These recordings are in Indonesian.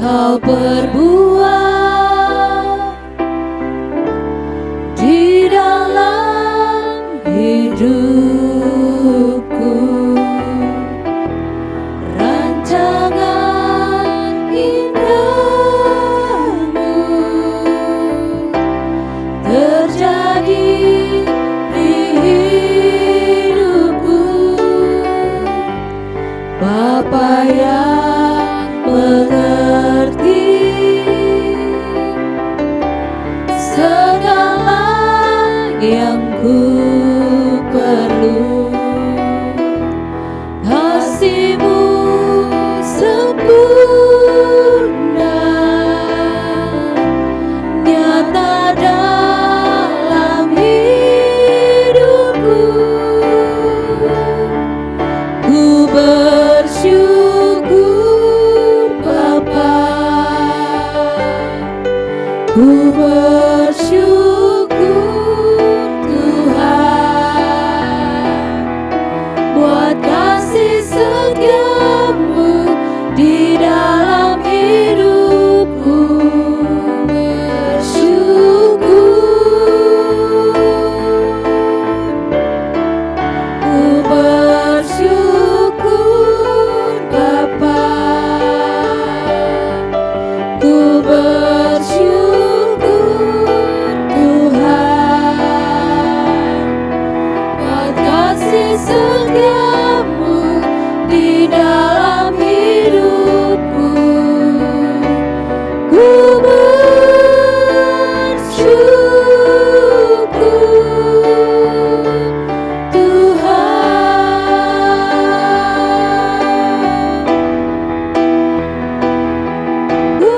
Kau berbuat di dalam hidupku, rancangan indahmu terjadi di hidupku. Bapa yang mengerti segala yang ku perlu, kasih-Mu sempurna nyata dalam hidupku. Ku bersyukur Bapa, ku bersyukur Tuhan buat kasih setia-Mu di dalam hidupku. Ku bersyukur Bapa, ku bersyukur Tuhan buat kasih setia-Mu di dalam hidupku. Ku bersyukur Tuhan, ku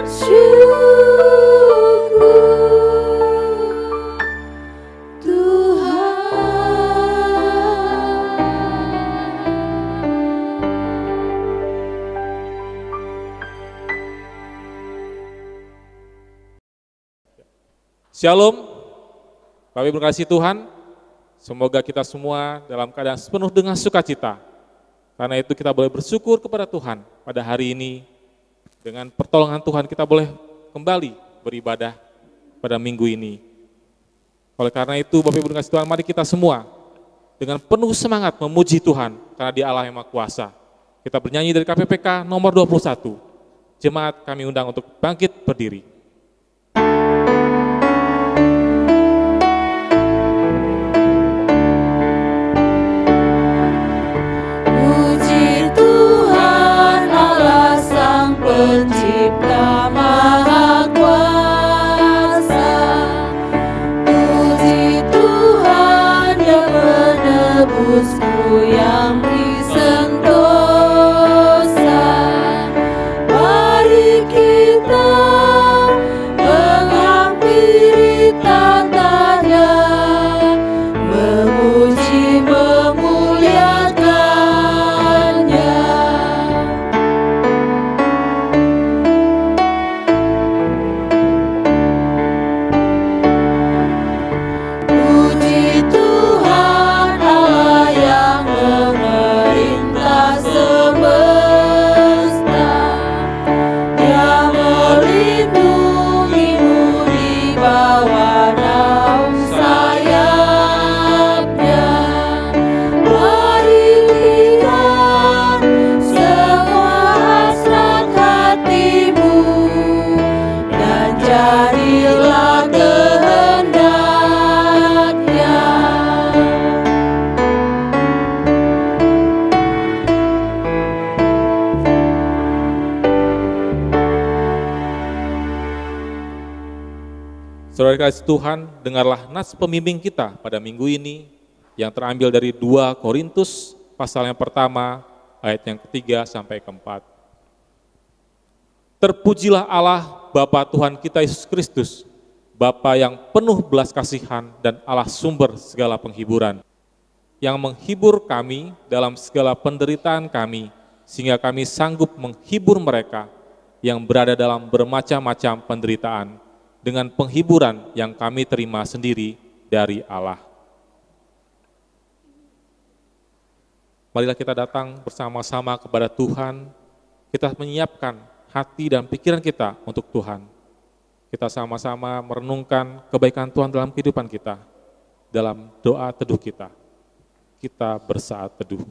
bersyukur Shalom, kami berkasih Tuhan, semoga kita semua dalam keadaan penuh dengan sukacita. Karena itu kita boleh bersyukur kepada Tuhan pada hari ini. Dengan pertolongan Tuhan kita boleh kembali beribadah pada minggu ini. Oleh karena itu Bapak Ibu berkasih Tuhan, mari kita semua dengan penuh semangat memuji Tuhan karena Dia Allah yang Maha Kuasa. Kita bernyanyi dari KPPK nomor 21. Jemaat kami undang untuk bangkit berdiri. Puji Tuhan Allah Sang Pencipta Maha Kuasa. Puji Tuhan yang menebusku yang disentosa. Mari kita menghampiri tatanya, memuji memuliakannya. Puji Tuhan Allah yang memerintah semesta, Dia melindungimu di bawah naung sayapnya. Mari lihat semua hasrat hatimu dan jadilah kehendaknya. Saudara kasih Tuhan, dengarlah nas pembimbing kita pada minggu ini yang terambil dari 2 Korintus pasal yang pertama ayat yang ketiga sampai keempat. Terpujilah Allah Bapa Tuhan kita Yesus Kristus, Bapa yang penuh belas kasihan dan Allah sumber segala penghiburan, yang menghibur kami dalam segala penderitaan kami, sehingga kami sanggup menghibur mereka yang berada dalam bermacam-macam penderitaan, dengan penghiburan yang kami terima sendiri dari Allah. Marilah kita datang bersama-sama kepada Tuhan kita menyiapkan hati dan pikiran kita untuk Tuhan. Kita sama-sama merenungkan kebaikan Tuhan dalam kehidupan kita, dalam doa teduh kita. Kita bersaat teduh.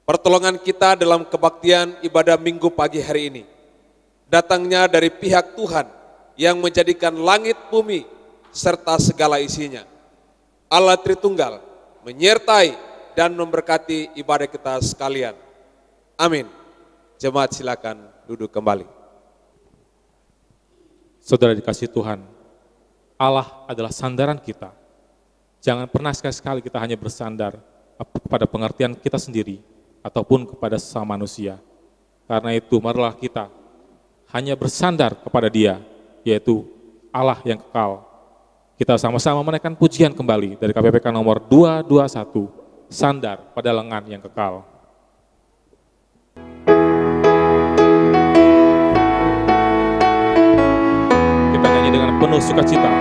Pertolongan kita dalam kebaktian ibadah minggu pagi hari ini datangnya dari pihak Tuhan yang menjadikan langit bumi serta segala isinya. Allah Tritunggal menyertai dan memberkati ibadah kita sekalian. Amin. Jemaat silakan duduk kembali. Saudara dikasih Tuhan, Allah adalah sandaran kita. Jangan pernah sekali-sekali kita hanya bersandar kepada pengertian kita sendiri, ataupun kepada sesama manusia. Karena itu marilah kita hanya bersandar kepada Dia, yaitu Allah yang kekal. Kita sama-sama menaikkan pujian kembali dari KPPK nomor 221, Sandar pada Lengan yang Kekal. Kita nyanyi dengan penuh sukacita.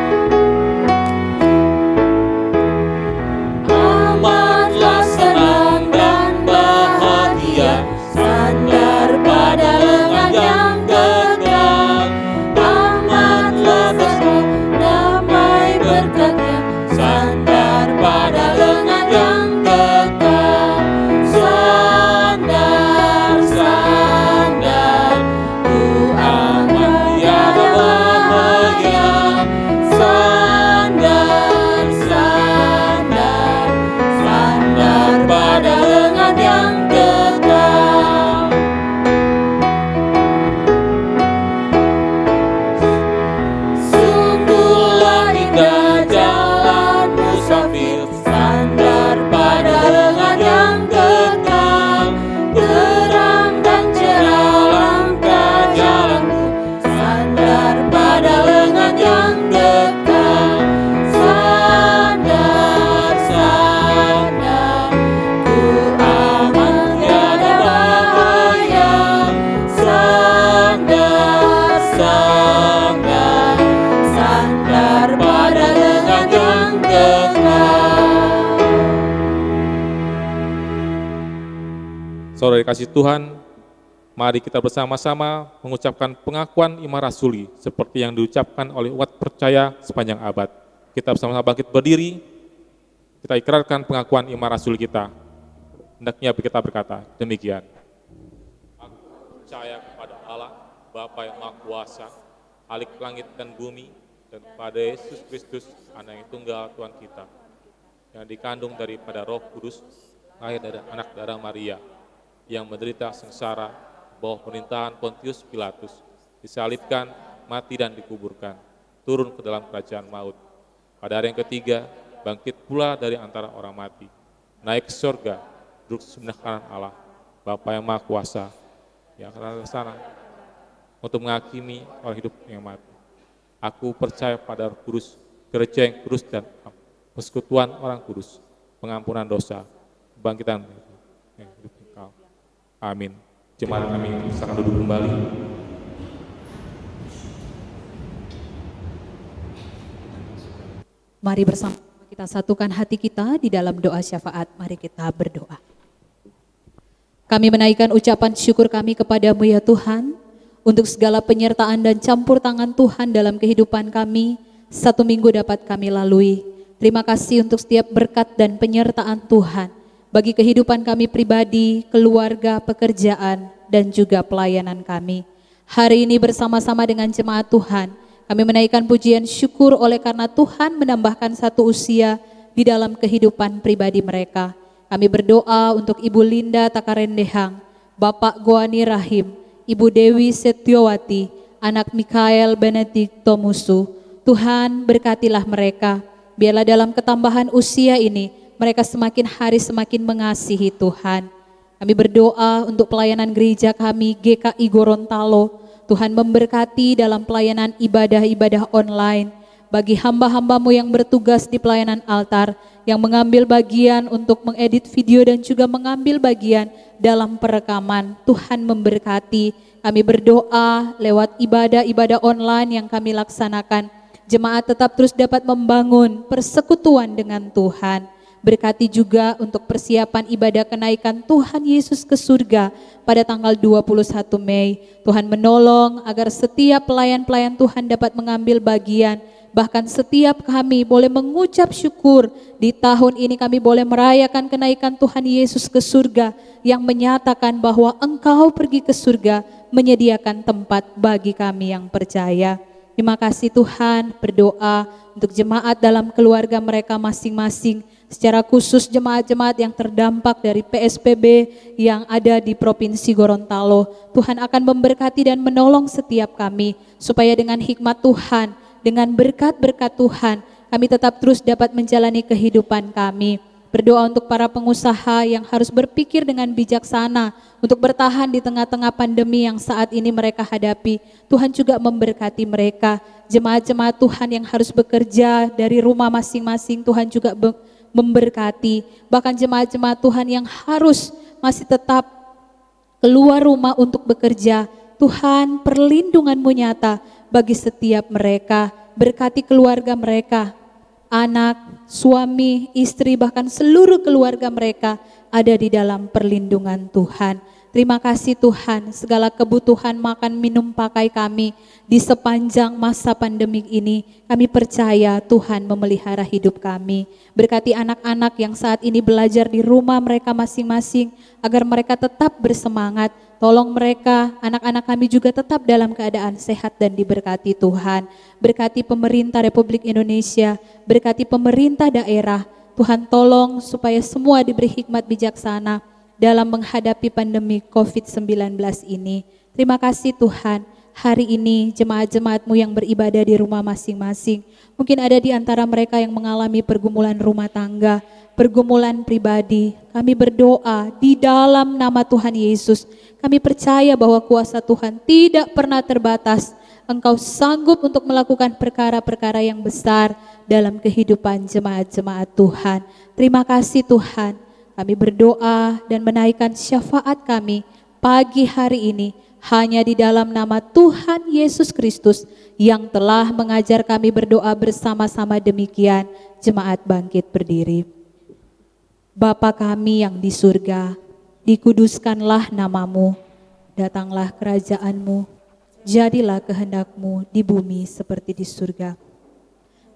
Sandar pada lengan yang kekal, amatlah besar damai berkatnya. Sandar pada lengan yang kekal, sandar, sandar, ku aman tiada bahaya. Sandar, sandar, sandar pada lengan yang Saudara dikasih Tuhan, mari kita bersama-sama mengucapkan pengakuan iman rasuli seperti yang diucapkan oleh umat percaya sepanjang abad. Kita bersama-sama bangkit berdiri, kita ikrarkan pengakuan iman rasuli kita. Hendaknya kita berkata demikian. Aku percaya kepada Allah, Bapa yang Maha Kuasa, Khalik langit dan bumi, dan kepada Yesus Kristus, Anak yang tunggal Tuhan kita, yang dikandung daripada Roh Kudus, lahir dari anak darah Maria, yang menderita sengsara bawah pemerintahan Pontius Pilatus, disalibkan, mati dan dikuburkan, turun ke dalam kerajaan maut. Pada hari yang ketiga, bangkit pula dari antara orang mati, naik ke surga, duduk sebelah kanan Allah, Bapa yang Maha Kuasa, yang akan datang ke sana untuk menghakimi orang hidup yang mati. Aku percaya pada Roh Kudus, gereja yang kudus dan persekutuan orang kudus, pengampunan dosa, kebangkitan yang hidup kekal. Amin. Jemaat kami silakan duduk kembali. Mari bersama kita satukan hati kita di dalam doa syafaat. Mari kita berdoa. Kami menaikkan ucapan syukur kami kepadamu ya Tuhan, untuk segala penyertaan dan campur tangan Tuhan dalam kehidupan kami, satu minggu dapat kami lalui. Terima kasih untuk setiap berkat dan penyertaan Tuhan bagi kehidupan kami pribadi, keluarga, pekerjaan, dan juga pelayanan kami. Hari ini bersama-sama dengan jemaat Tuhan, kami menaikkan pujian syukur oleh karena Tuhan menambahkan satu usia di dalam kehidupan pribadi mereka. Kami berdoa untuk Ibu Linda Takarendehang, Bapak Goani Rahim, Ibu Dewi Setiowati, anak Mikael Benedikto Musu. Tuhan berkatilah mereka, biarlah dalam ketambahan usia ini, mereka semakin hari semakin mengasihi Tuhan. Kami berdoa untuk pelayanan gereja kami GKI Gorontalo. Tuhan memberkati dalam pelayanan ibadah-ibadah online. Bagi hamba-hambamu yang bertugas di pelayanan altar, yang mengambil bagian untuk mengedit video dan juga mengambil bagian dalam perekaman, Tuhan memberkati. Kami berdoa lewat ibadah-ibadah online yang kami laksanakan, jemaat tetap terus dapat membangun persekutuan dengan Tuhan. Berkati juga untuk persiapan ibadah kenaikan Tuhan Yesus ke surga pada tanggal 21 Mei. Tuhan menolong agar setiap pelayan-pelayan Tuhan dapat mengambil bagian. Bahkan setiap kami boleh mengucap syukur di tahun ini, kami boleh merayakan kenaikan Tuhan Yesus ke surga yang menyatakan bahwa Engkau pergi ke surga menyediakan tempat bagi kami yang percaya. Terima kasih Tuhan, berdoa untuk jemaat dalam keluarga mereka masing-masing, secara khusus jemaat-jemaat yang terdampak dari PSBB yang ada di Provinsi Gorontalo. Tuhan akan memberkati dan menolong setiap kami, supaya dengan hikmat Tuhan, dengan berkat-berkat Tuhan, kami tetap terus dapat menjalani kehidupan kami. Berdoa untuk para pengusaha yang harus berpikir dengan bijaksana untuk bertahan di tengah-tengah pandemi yang saat ini mereka hadapi. Tuhan juga memberkati mereka. Jemaat-jemaat Tuhan yang harus bekerja dari rumah masing-masing, Tuhan juga memberkati. Bahkan jemaat-jemaat Tuhan yang harus masih tetap keluar rumah untuk bekerja, Tuhan perlindungan-Mu nyata bagi setiap mereka. Berkati keluarga mereka, anak, suami, istri, bahkan seluruh keluarga mereka ada di dalam perlindungan Tuhan. Terima kasih Tuhan, segala kebutuhan makan, minum, pakai kami di sepanjang masa pandemik ini, kami percaya Tuhan memelihara hidup kami. Berkati anak-anak yang saat ini belajar di rumah mereka masing-masing, agar mereka tetap bersemangat. Tolong mereka, anak-anak kami juga tetap dalam keadaan sehat dan diberkati Tuhan. Berkati pemerintah Republik Indonesia, berkati pemerintah daerah. Tuhan tolong supaya semua diberi hikmat bijaksana dalam menghadapi pandemi COVID-19 ini. Terima kasih Tuhan, hari ini jemaat-jemaat-Mu yang beribadah di rumah masing-masing. Mungkin ada di antara mereka yang mengalami pergumulan rumah tangga, pergumulan pribadi. Kami berdoa di dalam nama Tuhan Yesus. Kami percaya bahwa kuasa Tuhan tidak pernah terbatas. Engkau sanggup untuk melakukan perkara-perkara yang besar dalam kehidupan jemaat-jemaat Tuhan. Terima kasih Tuhan. Kami berdoa dan menaikkan syafaat kami pagi hari ini hanya di dalam nama Tuhan Yesus Kristus yang telah mengajar kami berdoa bersama-sama demikian. Jemaat bangkit berdiri. Bapa kami yang di surga, dikuduskanlah nama-Mu, datanglah kerajaan-Mu, jadilah kehendak-Mu di bumi seperti di surga.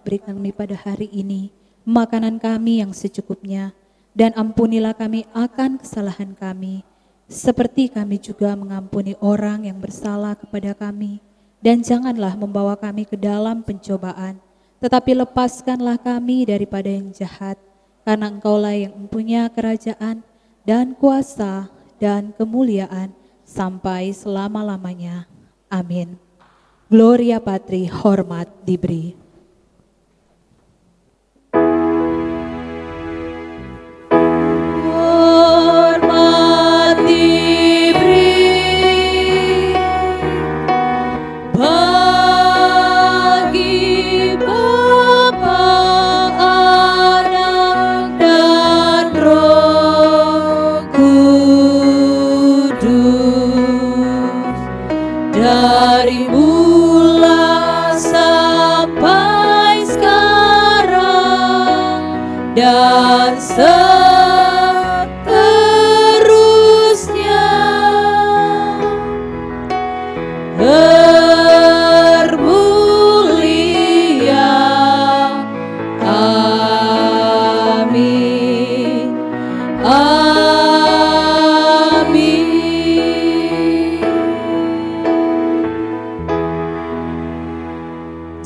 Berikan kami pada hari ini makanan kami yang secukupnya, dan ampunilah kami akan kesalahan kami, seperti kami juga mengampuni orang yang bersalah kepada kami. Dan janganlah membawa kami ke dalam pencobaan, tetapi lepaskanlah kami daripada yang jahat, karena Engkaulah yang mempunyai kerajaan dan kuasa dan kemuliaan sampai selama-lamanya. Amin. Gloria Patri, hormat diberi. Dari mula sampai sekarang dan seterusnya, termulia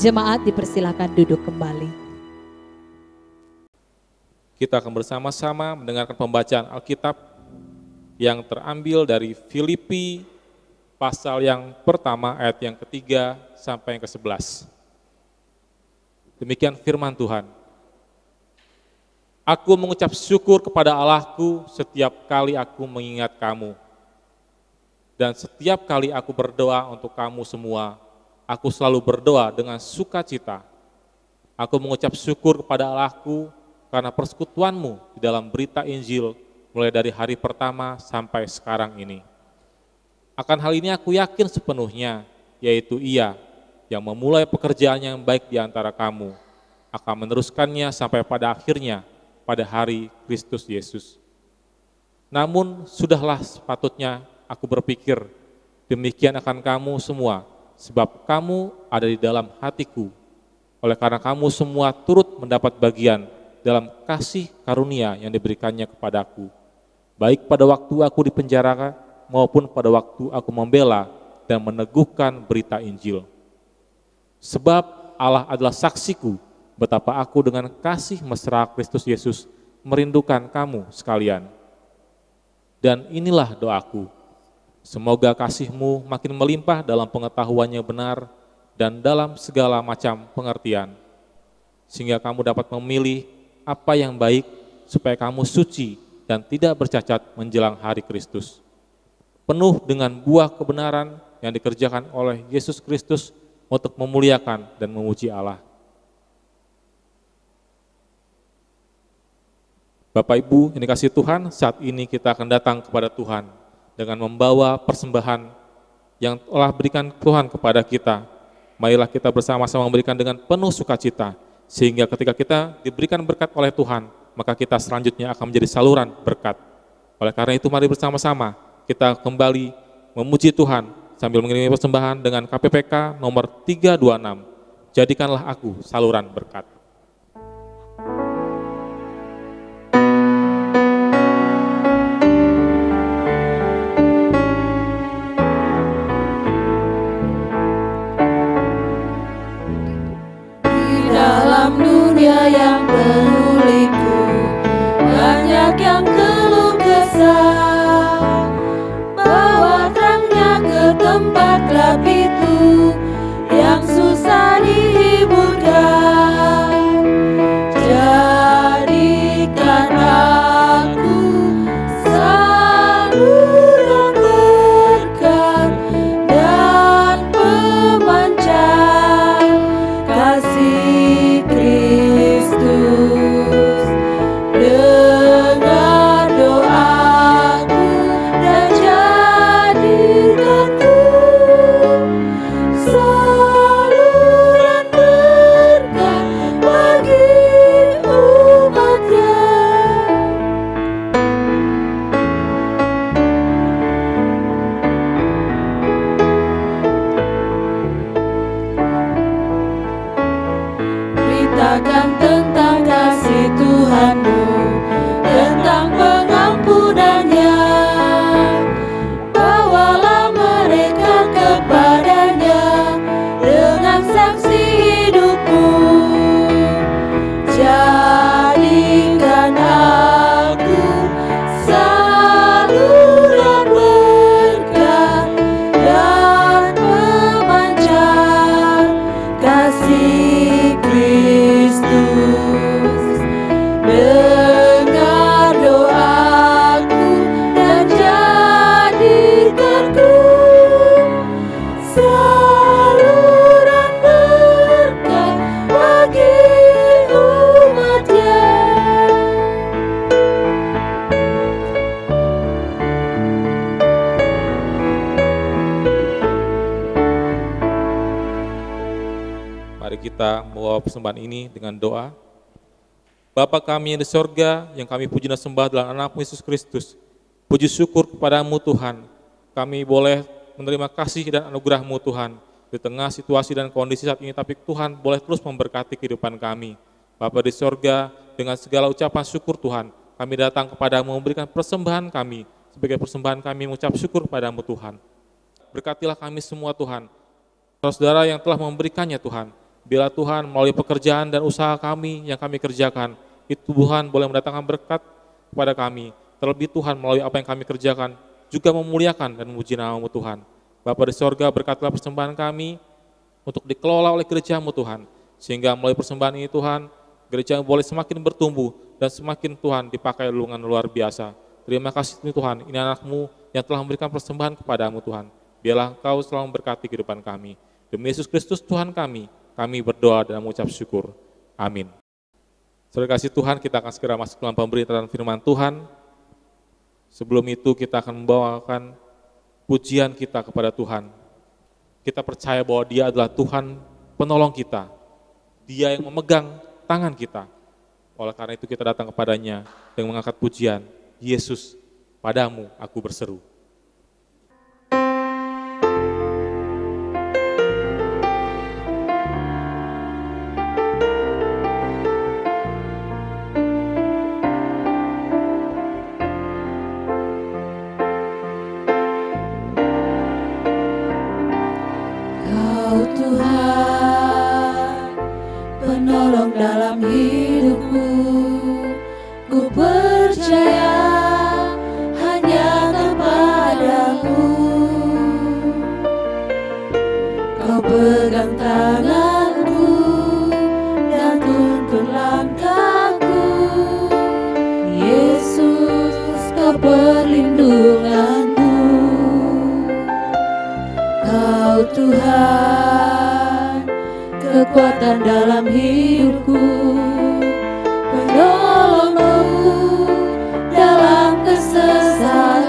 Jemaat dipersilakan duduk kembali. Kita akan bersama-sama mendengarkan pembacaan Alkitab yang terambil dari Filipi pasal yang pertama ayat yang ketiga sampai yang ke-11. Demikian firman Tuhan. Aku mengucap syukur kepada Allahku setiap kali aku mengingat kamu. Dan setiap kali aku berdoa untuk kamu semua, aku selalu berdoa dengan sukacita. Aku mengucap syukur kepada Allahku karena persekutuanmu di dalam berita Injil mulai dari hari pertama sampai sekarang ini. Akan hal ini aku yakin sepenuhnya, yaitu Ia yang memulai pekerjaan yang baik di antara kamu, akan meneruskannya sampai pada akhirnya pada hari Kristus Yesus. Namun sudahlah sepatutnya aku berpikir demikian akan kamu semua, sebab kamu ada di dalam hatiku, oleh karena kamu semua turut mendapat bagian dalam kasih karunia yang diberikannya kepadaku, baik pada waktu aku dipenjara maupun pada waktu aku membela dan meneguhkan berita Injil. Sebab Allah adalah saksiku betapa aku dengan kasih mesra Kristus Yesus merindukan kamu sekalian. Dan inilah doaku, semoga kasihmu makin melimpah dalam pengetahuannya benar dan dalam segala macam pengertian, sehingga kamu dapat memilih apa yang baik supaya kamu suci dan tidak bercacat menjelang hari Kristus, penuh dengan buah kebenaran yang dikerjakan oleh Yesus Kristus untuk memuliakan dan memuji Allah. Bapak Ibu yang dikasihi Tuhan, saat ini kita akan datang kepada Tuhan dengan membawa persembahan yang telah berikan Tuhan kepada kita. Marilah kita bersama-sama memberikan dengan penuh sukacita, sehingga ketika kita diberikan berkat oleh Tuhan, maka kita selanjutnya akan menjadi saluran berkat. Oleh karena itu mari bersama-sama kita kembali memuji Tuhan sambil mengiringi persembahan dengan KPPK nomor 326. Jadikanlah aku saluran berkat. Yang penuh liku, banyak yang keluh kesah, bawa terangnya ke tempat gelap itu yang susah dihiburkan. Jadikan aku saluran berkat dan pemancar kasih Kristus. Dengar doaku dan jadikanku saluran berkat bagi umatnya. Beritakan tentang kasih Tuhanmu, tentang pengampunannya. Bawalah mereka kepadanya dengan saksi hidupmu. Jadikan aku saluran berkat dan pemancar kasih Kristus. Dengar doaku dan jadikanku saluran berkat bagi umatnya. Mari kita membawa persembahan ini dengan doa. Bapa kami yang di sorga, yang kami puji dan sembah dalam anak-Mu Yesus Kristus. Puji syukur kepadamu Tuhan, kami boleh menerima kasih dan anugerah-Mu Tuhan. Di tengah situasi dan kondisi saat ini, tapi Tuhan boleh terus memberkati kehidupan kami. Bapa di sorga, dengan segala ucapan syukur Tuhan, kami datang kepadamu memberikan persembahan kami. Sebagai persembahan kami mengucap syukur kepadamu Tuhan. Berkatilah kami semua Tuhan, saudara yang telah memberikannya Tuhan. Bila Tuhan melalui pekerjaan dan usaha kami yang kami kerjakan, itu Tuhan boleh mendatangkan berkat kepada kami. Terlebih Tuhan melalui apa yang kami kerjakan, juga memuliakan dan memuji nama-Mu Tuhan. Bapa di sorga, berkatlah persembahan kami untuk dikelola oleh gereja-Mu Tuhan. Sehingga melalui persembahan ini Tuhan, gereja boleh semakin bertumbuh dan semakin Tuhan dipakai dengan luar biasa. Terima kasih Tuhan, ini anak-Mu yang telah memberikan persembahan kepada-Mu Tuhan. Biarlah Engkau selalu memberkati kehidupan kami. Demi Yesus Kristus Tuhan kami berdoa dan mengucap syukur. Amin. Saudara kasih Tuhan, kita akan segera masuk dalam pemberitaan firman Tuhan. Sebelum itu kita akan membawakan pujian kita kepada Tuhan. Kita percaya bahwa Dia adalah Tuhan penolong kita. Dia yang memegang tangan kita. Oleh karena itu kita datang kepadanya dengan mengangkat pujian, Yesus, padamu aku berseru. Kau Tuhan, penolong dalam hidupku, ku percaya hanya kepadamu. Kau pegang tanganku dan tuntun langkahku, Yesus, kau perlindunganku. Kau Tuhan, kekuatan dalam hidupku, penolongku dalam kesesatan.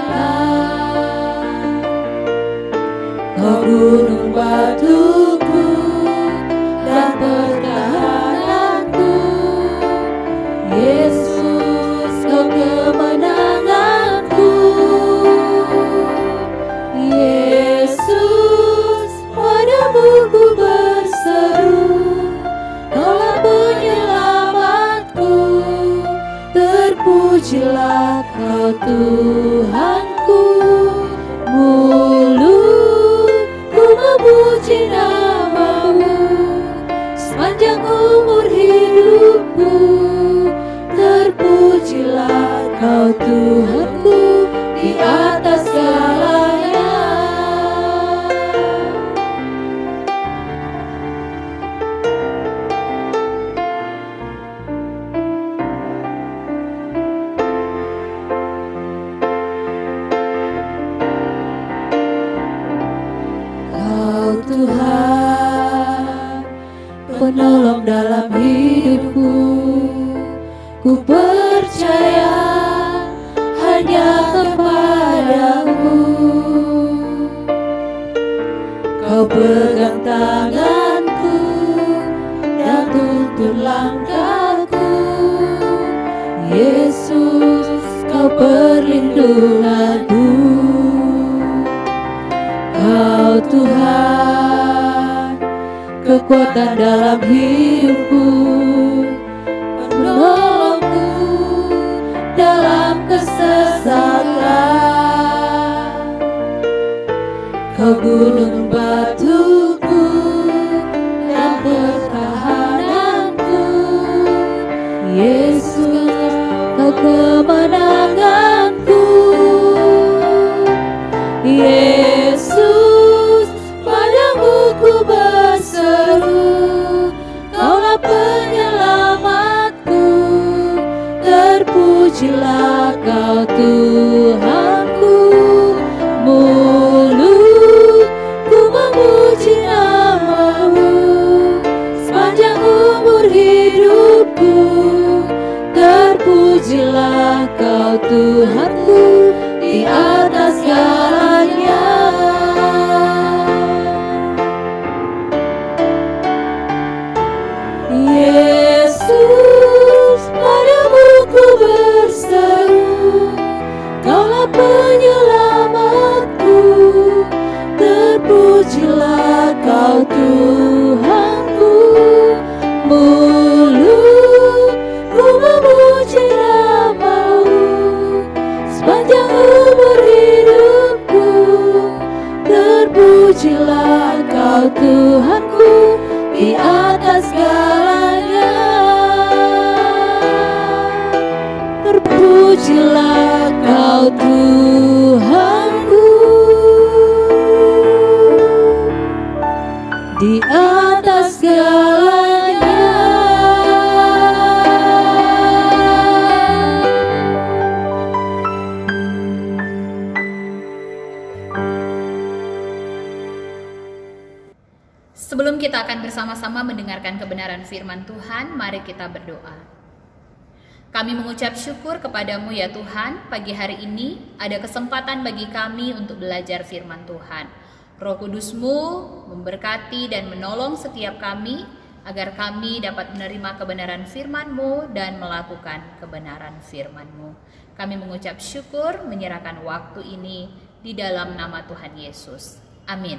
Kau gunung batuku dan pertahananku, Yesus, kau kemenanganku. Yesus, padamu ku berseru, Kaulah penyelamatku. Terpujilah Kau Tuhanku, mulutku memuji nama-Mu sepanjang umur hidupku. Terpujilah Kau Tuhanku di atas segalanya. Kau Tuhan, penolong dalam hidupku, ku percaya hanya kepadamu. Kau pegang tanganku dan tuntun langkahku, Yesus, kau perlindunganku. Kau Tuhan, kekuatan dalam hidupku, penolongku dalam kesesatan. Kau gunung batuku dan pertahananku, Yesus, kau kemenanganku. Yesus, padamu ku berseru, Kaulah penyelamatku. Terpujilah Kau Tuhanku, mulutku memuji nama-Mu sepanjang umur hidupku. Terpujilah Kau Tuhanku di atas segalanya. Yesus, padamu ku berseru, Kaulah penyelamatku. Terpujilah Kau Tuhanku, mulutku memuji nama-Mu sepanjang umur hidupku. Terpujilah Kau Tuhanku di atas segalanya. Sebelum kita akan bersama-sama mendengarkan kebenaran firman Tuhan, mari kita berdoa. Kami mengucap syukur kepadamu ya Tuhan, pagi hari ini ada kesempatan bagi kami untuk belajar firman Tuhan. Roh Kudus-Mu memberkati dan menolong setiap kami, agar kami dapat menerima kebenaran firman-Mu dan melakukan kebenaran firman-Mu. Kami mengucap syukur, menyerahkan waktu ini di dalam nama Tuhan Yesus. Amin.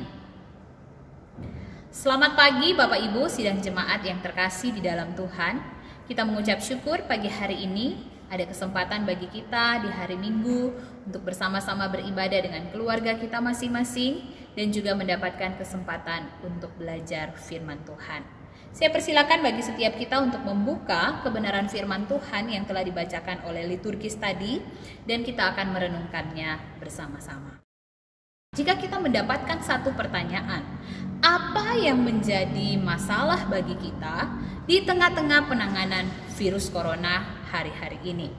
Selamat pagi Bapak Ibu sidang jemaat yang terkasih di dalam Tuhan. Kita mengucap syukur pagi hari ini ada kesempatan bagi kita di hari Minggu untuk bersama-sama beribadah dengan keluarga kita masing-masing dan juga mendapatkan kesempatan untuk belajar firman Tuhan. Saya persilakan bagi setiap kita untuk membuka kebenaran firman Tuhan yang telah dibacakan oleh liturgis tadi dan kita akan merenungkannya bersama-sama. Jika kita mendapatkan satu pertanyaan, apa yang menjadi masalah bagi kita di tengah-tengah penanganan virus corona hari-hari ini?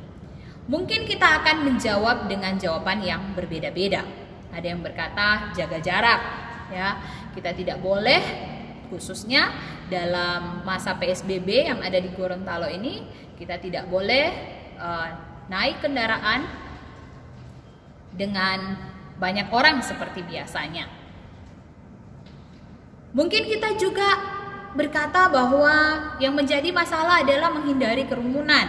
Mungkin kita akan menjawab dengan jawaban yang berbeda-beda. Ada yang berkata jaga jarak, ya. Kita tidak boleh, khususnya dalam masa PSBB yang ada di Gorontalo ini, kita tidak boleh naik kendaraan dengan banyak orang seperti biasanya. Mungkin kita juga berkata bahwa yang menjadi masalah adalah menghindari kerumunan,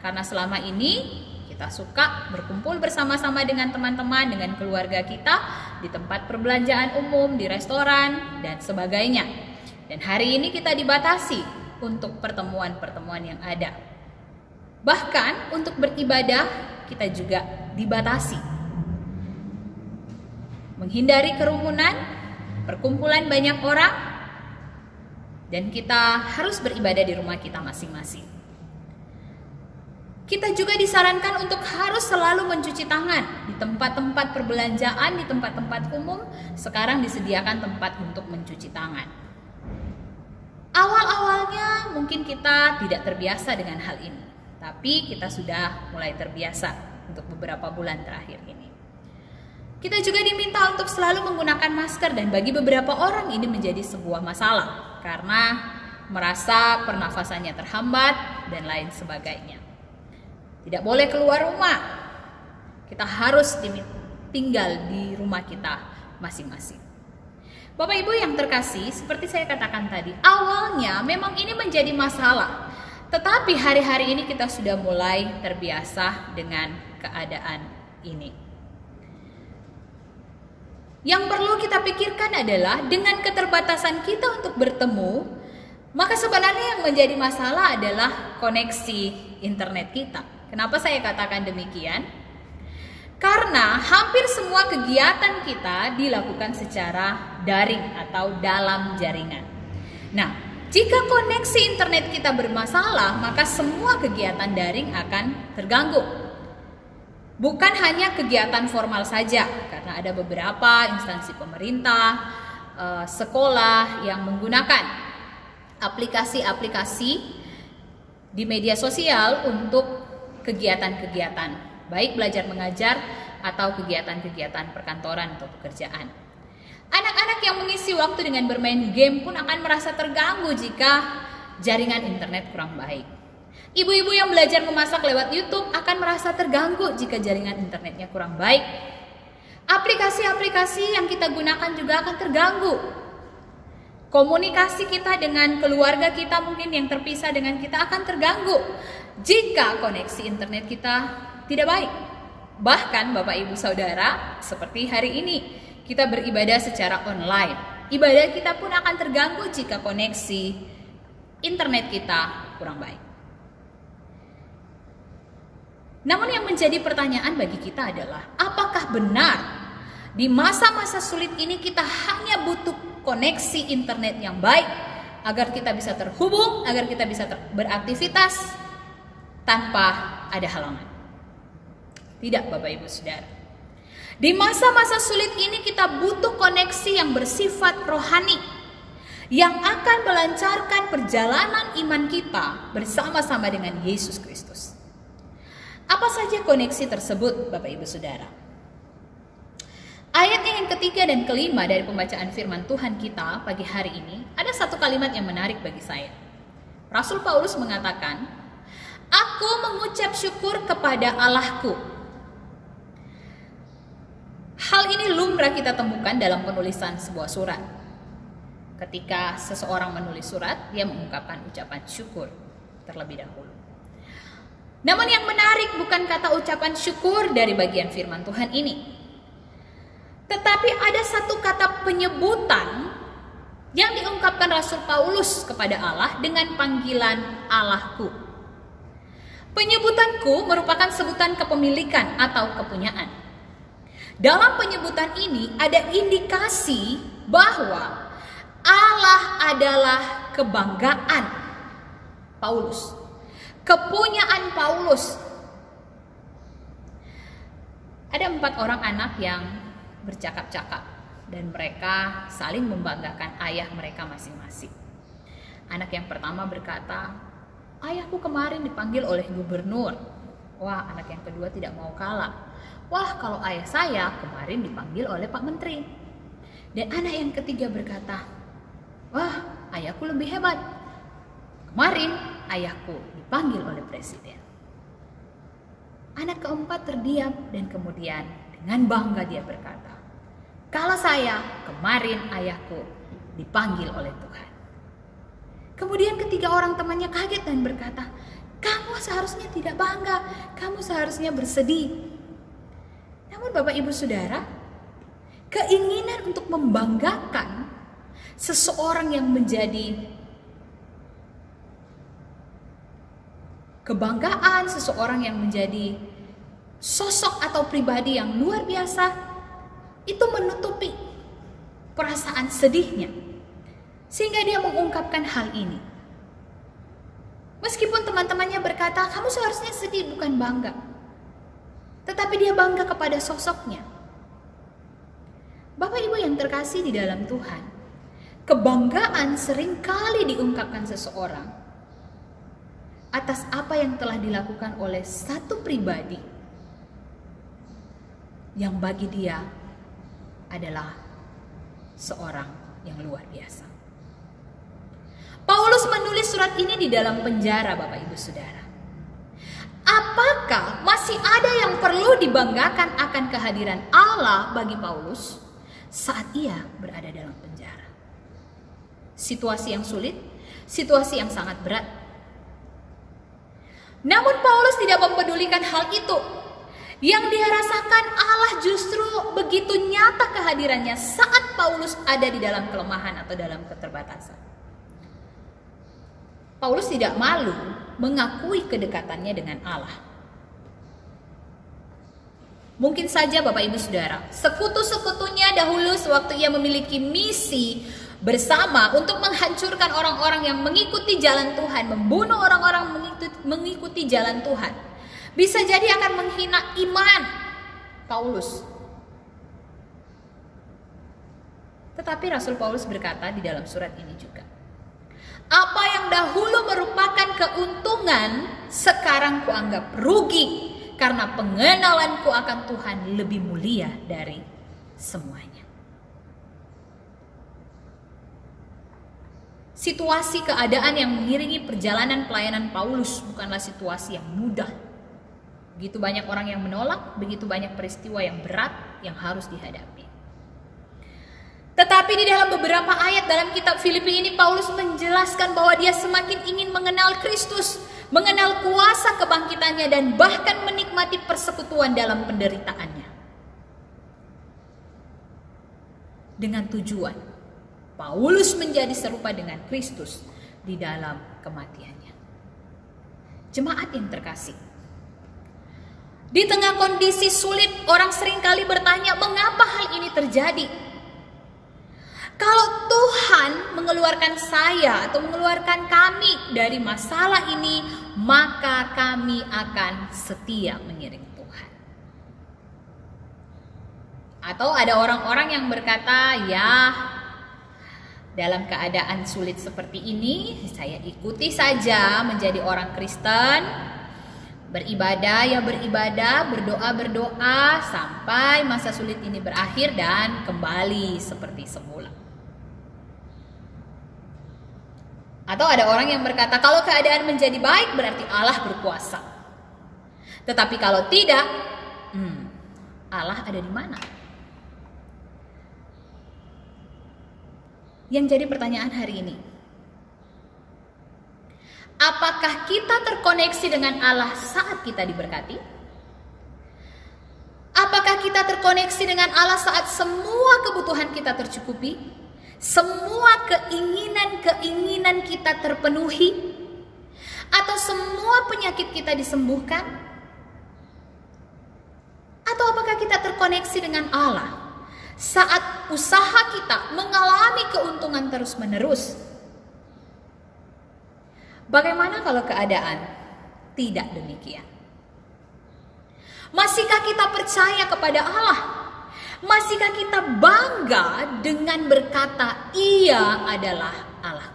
karena selama ini kita suka berkumpul bersama-sama dengan teman-teman, dengan keluarga kita di tempat perbelanjaan umum, di restoran dan sebagainya. Dan hari ini kita dibatasi untuk pertemuan-pertemuan yang ada. Bahkan untuk beribadah kita juga dibatasi. Menghindari kerumunan, perkumpulan banyak orang, dan kita harus beribadah di rumah kita masing-masing. Kita juga disarankan untuk harus selalu mencuci tangan di tempat-tempat perbelanjaan, di tempat-tempat umum. Sekarang disediakan tempat untuk mencuci tangan. Awal-awalnya mungkin kita tidak terbiasa dengan hal ini, tapi kita sudah mulai terbiasa untuk beberapa bulan terakhir ini. Kita juga diminta untuk selalu menggunakan masker, dan bagi beberapa orang ini menjadi sebuah masalah karena merasa pernafasannya terhambat dan lain sebagainya. Tidak boleh keluar rumah. Kita harus tinggal di rumah kita masing-masing. Bapak Ibu yang terkasih, seperti saya katakan tadi, awalnya memang ini menjadi masalah. Tetapi hari-hari ini kita sudah mulai terbiasa dengan keadaan ini. Yang perlu kita pikirkan adalah dengan keterbatasan kita untuk bertemu, maka sebenarnya yang menjadi masalah adalah koneksi internet kita. Kenapa saya katakan demikian? Karena hampir semua kegiatan kita dilakukan secara daring atau dalam jaringan. Nah, jika koneksi internet kita bermasalah, maka semua kegiatan daring akan terganggu. Bukan hanya kegiatan formal saja, karena ada beberapa instansi pemerintah, sekolah yang menggunakan aplikasi-aplikasi di media sosial untuk kegiatan-kegiatan, baik belajar mengajar atau kegiatan-kegiatan perkantoran atau pekerjaan. Anak-anak yang mengisi waktu dengan bermain game pun akan merasa terganggu jika jaringan internet kurang baik. Ibu-ibu yang belajar memasak lewat YouTube akan merasa terganggu jika jaringan internetnya kurang baik. Aplikasi-aplikasi yang kita gunakan juga akan terganggu. Komunikasi kita dengan keluarga kita mungkin yang terpisah dengan kita akan terganggu jika koneksi internet kita tidak baik. Bahkan Bapak Ibu Saudara, seperti hari ini kita beribadah secara online. Ibadah kita pun akan terganggu jika koneksi internet kita kurang baik. Namun yang menjadi pertanyaan bagi kita adalah, apakah benar di masa-masa sulit ini kita hanya butuh koneksi internet yang baik agar kita bisa terhubung, agar kita bisa beraktivitas tanpa ada halangan? Tidak, Bapak Ibu Saudara. Di masa-masa sulit ini kita butuh koneksi yang bersifat rohani, yang akan melancarkan perjalanan iman kita bersama-sama dengan Yesus Kristus. Apa saja koneksi tersebut, Bapak Ibu Saudara? Ayatnya yang ketiga dan kelima dari pembacaan firman Tuhan kita pagi hari ini, ada satu kalimat yang menarik bagi saya. Rasul Paulus mengatakan, "Aku mengucap syukur kepada Allahku." Hal ini lumrah kita temukan dalam penulisan sebuah surat. Ketika seseorang menulis surat, dia mengungkapkan ucapan syukur terlebih dahulu. Namun yang menarik bukan kata ucapan syukur dari bagian firman Tuhan ini, tetapi ada satu kata penyebutan yang diungkapkan Rasul Paulus kepada Allah dengan panggilan Allahku. Penyebutanku merupakan sebutan kepemilikan atau kepunyaan. Dalam penyebutan ini ada indikasi bahwa Allah adalah kebanggaan Paulus, kepunyaan Paulus. Ada 4 orang anak yang bercakap-cakap dan mereka saling membanggakan ayah mereka masing-masing. Anak yang pertama berkata, "Ayahku kemarin dipanggil oleh gubernur." Wah, anak yang kedua tidak mau kalah. "Wah, kalau ayah saya kemarin dipanggil oleh Pak Menteri." Dan anak yang ketiga berkata, "Wah, ayahku lebih hebat. Kemarin ayahku dipanggil oleh presiden." Anak keempat terdiam dan kemudian dengan bangga dia berkata, "Kalau saya kemarin ayahku dipanggil oleh Tuhan." Kemudian ketiga orang temannya kaget dan berkata, "Kamu seharusnya tidak bangga, kamu seharusnya bersedih." Namun Bapak Ibu Saudara, keinginan untuk membanggakan seseorang yang menjadi kebanggaan, seseorang yang menjadi sosok atau pribadi yang luar biasa, itu menutupi perasaan sedihnya, sehingga dia mengungkapkan hal ini. Meskipun teman-temannya berkata, "Kamu seharusnya sedih, bukan bangga." Tetapi dia bangga kepada sosoknya. Bapak Ibu yang terkasih di dalam Tuhan, kebanggaan seringkali diungkapkan seseorang atas apa yang telah dilakukan oleh satu pribadi yang bagi dia adalah seorang yang luar biasa. Paulus menulis surat ini di dalam penjara, Bapak Ibu Saudara. Apakah masih ada yang perlu dibanggakan akan kehadiran Allah bagi Paulus saat ia berada dalam penjara? Situasi yang sulit, situasi yang sangat berat. Namun Paulus tidak mempedulikan hal itu. Yang dia rasakan, Allah justru begitu nyata kehadirannya saat Paulus ada di dalam kelemahan atau dalam keterbatasan. Paulus tidak malu mengakui kedekatannya dengan Allah. Mungkin saja Bapak Ibu Saudara, sekutu-sekutunya dahulu sewaktu ia memiliki misi bersama untuk menghancurkan orang-orang yang mengikuti jalan Tuhan, membunuh orang-orang mengikuti jalan Tuhan, bisa jadi akan menghina iman Paulus. Tetapi Rasul Paulus berkata di dalam surat ini juga, "Apa yang dahulu merupakan keuntungan, sekarang kuanggap rugi, karena pengenalanku akan Tuhan lebih mulia dari semuanya." Situasi keadaan yang mengiringi perjalanan pelayanan Paulus bukanlah situasi yang mudah. Begitu banyak orang yang menolak, begitu banyak peristiwa yang berat yang harus dihadapi. Tetapi di dalam beberapa ayat dalam kitab Filipi ini, Paulus menjelaskan bahwa dia semakin ingin mengenal Kristus, mengenal kuasa kebangkitannya, dan bahkan menikmati persekutuan dalam penderitaannya. Dengan tujuan Paulus menjadi serupa dengan Kristus di dalam kematiannya. Jemaat yang terkasih, di tengah kondisi sulit, orang seringkali bertanya, mengapa hal ini terjadi? Kalau Tuhan mengeluarkan saya atau mengeluarkan kami dari masalah ini, maka kami akan setia mengiring Tuhan. Atau ada orang-orang yang berkata, ya dalam keadaan sulit seperti ini, saya ikuti saja menjadi orang Kristen, beribadah ya beribadah, berdoa sampai masa sulit ini berakhir dan kembali seperti semula. Atau ada orang yang berkata, kalau keadaan menjadi baik berarti Allah berkuasa. Tetapi kalau tidak, Allah ada di mana? Yang jadi pertanyaan hari ini, apakah kita terkoneksi dengan Allah saat kita diberkati? Apakah kita terkoneksi dengan Allah saat semua kebutuhan kita tercukupi? Semua keinginan kita terpenuhi? Atau semua penyakit kita disembuhkan? Atau apakah kita terkoneksi dengan Allah saat usaha kita mengalami keuntungan terus-menerus? Bagaimana kalau keadaan tidak demikian? Masihkah kita percaya kepada Allah? Masihkah kita bangga dengan berkata, Ia adalah Allah?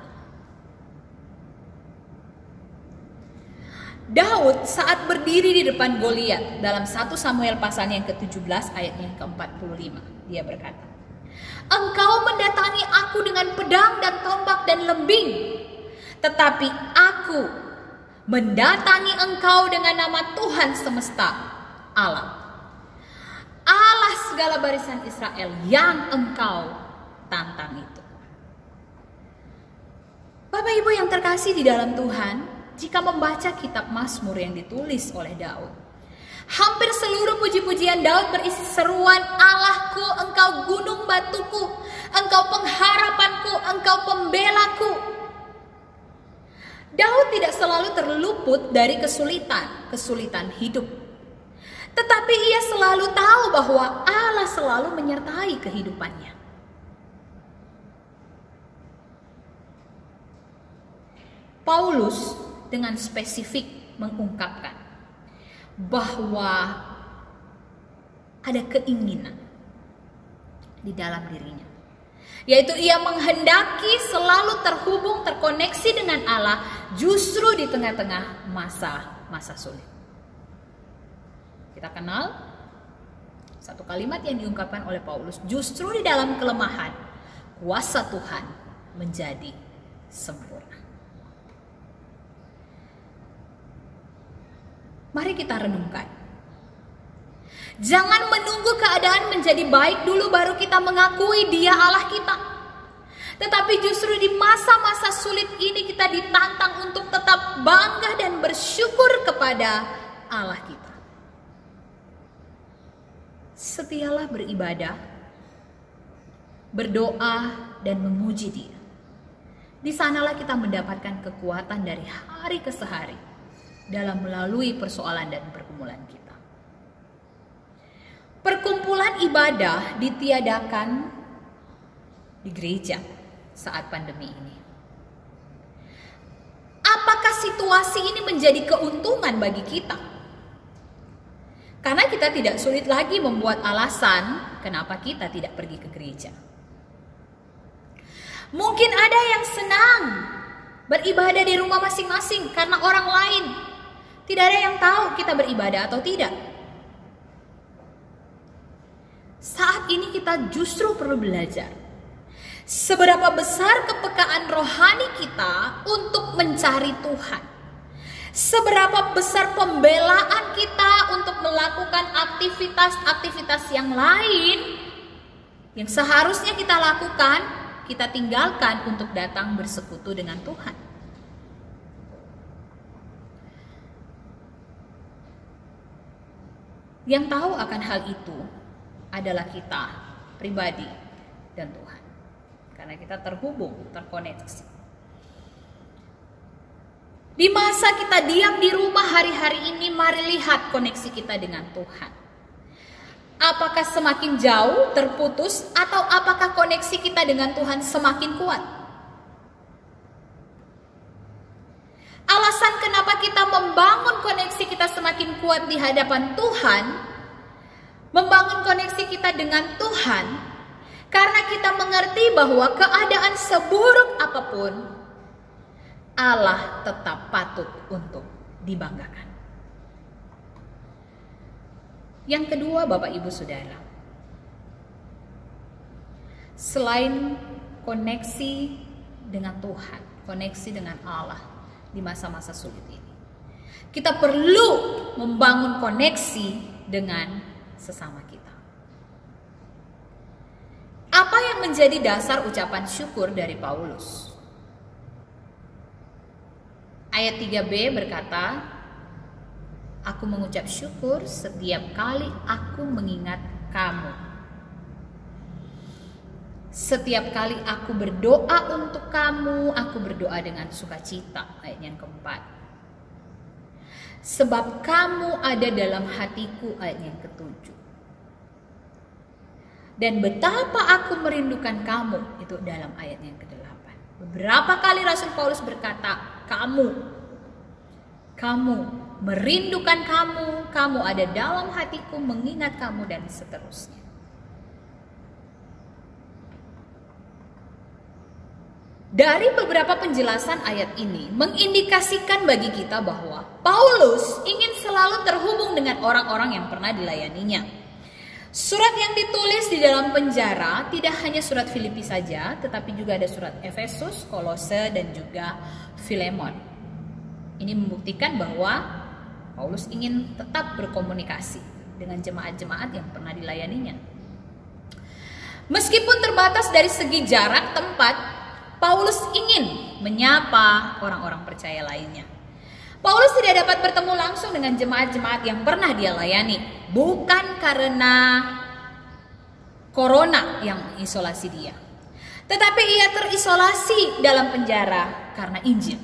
Daud saat berdiri di depan Goliat dalam 1 Samuel pasal yang ke-17 ayatnya ke-45, dia berkata, Engkau mendatangi aku dengan pedang dan tombak dan lembing, tetapi aku mendatangi engkau dengan nama Tuhan semesta alam, Allah segala barisan Israel yang engkau tantang itu. Bapak Ibu yang terkasih di dalam Tuhan, jika membaca kitab Mazmur yang ditulis oleh Daud, hampir seluruh puji-pujian Daud berisi seruan, Allahku, engkau gunung batuku, engkau pengharapanku, engkau pembelaku. Daud tidak selalu terluput dari kesulitan hidup. Tetapi ia selalu tahu bahwa Allah selalu menyertai kehidupannya. Paulus dengan spesifik mengungkapkan bahwa ada keinginan di dalam dirinya, yaitu ia menghendaki selalu terhubung, terkoneksi dengan Allah justru di tengah-tengah masa sulit. Kita kenal satu kalimat yang diungkapkan oleh Paulus, justru di dalam kelemahan kuasa Tuhan menjadi sempurna. Mari kita renungkan. Jangan menunggu keadaan menjadi baik dulu baru kita mengakui Dia Allah kita. Tetapi justru di masa-masa sulit ini kita ditantang untuk tetap bangga dan bersyukur kepada Allah kita. Setialah beribadah, berdoa dan memuji Dia. Di sanalah kita mendapatkan kekuatan dari hari ke hari dalam melalui persoalan dan pergumulan kita. Perkumpulan ibadah ditiadakan di gereja saat pandemi ini. Apakah situasi ini menjadi keuntungan bagi kita? Karena kita tidak sulit lagi membuat alasan kenapa kita tidak pergi ke gereja. Mungkin ada yang senang beribadah di rumah masing-masing karena orang lain tidak ada yang tahu kita beribadah atau tidak. Saat ini kita justru perlu belajar seberapa besar kepekaan rohani kita untuk mencari Tuhan. Seberapa besar pembelaan kita untuk melakukan aktivitas-aktivitas yang lain yang seharusnya kita lakukan, kita tinggalkan untuk datang bersekutu dengan Tuhan. Yang tahu akan hal itu adalah kita pribadi dan Tuhan. Karena kita terhubung, terkoneksi. Di masa kita diam di rumah hari-hari ini, mari lihat koneksi kita dengan Tuhan. Apakah semakin jauh, terputus, atau apakah koneksi kita dengan Tuhan semakin kuat? Alasan kenapa kita membangun koneksi kita semakin kuat di hadapan Tuhan Membangun koneksi kita dengan Tuhan karena kita mengerti bahwa keadaan seburuk apapun, Allah tetap patut untuk dibanggakan. Yang kedua, Bapak Ibu Saudara, selain koneksi dengan Tuhan, koneksi dengan Allah di masa-masa sulit ini, kita perlu membangun koneksi dengan sesama kita. Apa yang menjadi dasar ucapan syukur dari Paulus? Ayat 3b berkata, aku mengucap syukur setiap kali aku mengingat kamu. Setiap kali aku berdoa untuk kamu, aku berdoa dengan sukacita. Ayat yang keempat. Sebab kamu ada dalam hatiku, ayat yang ketujuh. Dan betapa aku merindukan kamu, itu dalam ayat yang ke-8. Beberapa kali Rasul Paulus berkata, kamu, merindukan kamu ada dalam hatiku, mengingat kamu, dan seterusnya. Dari beberapa penjelasan ayat ini mengindikasikan bagi kita bahwa Paulus ingin selalu terhubung dengan orang-orang yang pernah dilayaninya. Surat yang ditulis di dalam penjara tidak hanya surat Filipi saja, tetapi juga ada surat Efesus, Kolose, dan juga Filemon. Ini membuktikan bahwa Paulus ingin tetap berkomunikasi dengan jemaat-jemaat yang pernah dilayaninya. Meskipun terbatas dari segi jarak tempat, Paulus ingin menyapa orang-orang percaya lainnya. Paulus tidak dapat bertemu langsung dengan jemaat-jemaat yang pernah dia layani, bukan karena corona yang mengisolasi dia, tetapi ia terisolasi dalam penjara karena Injil.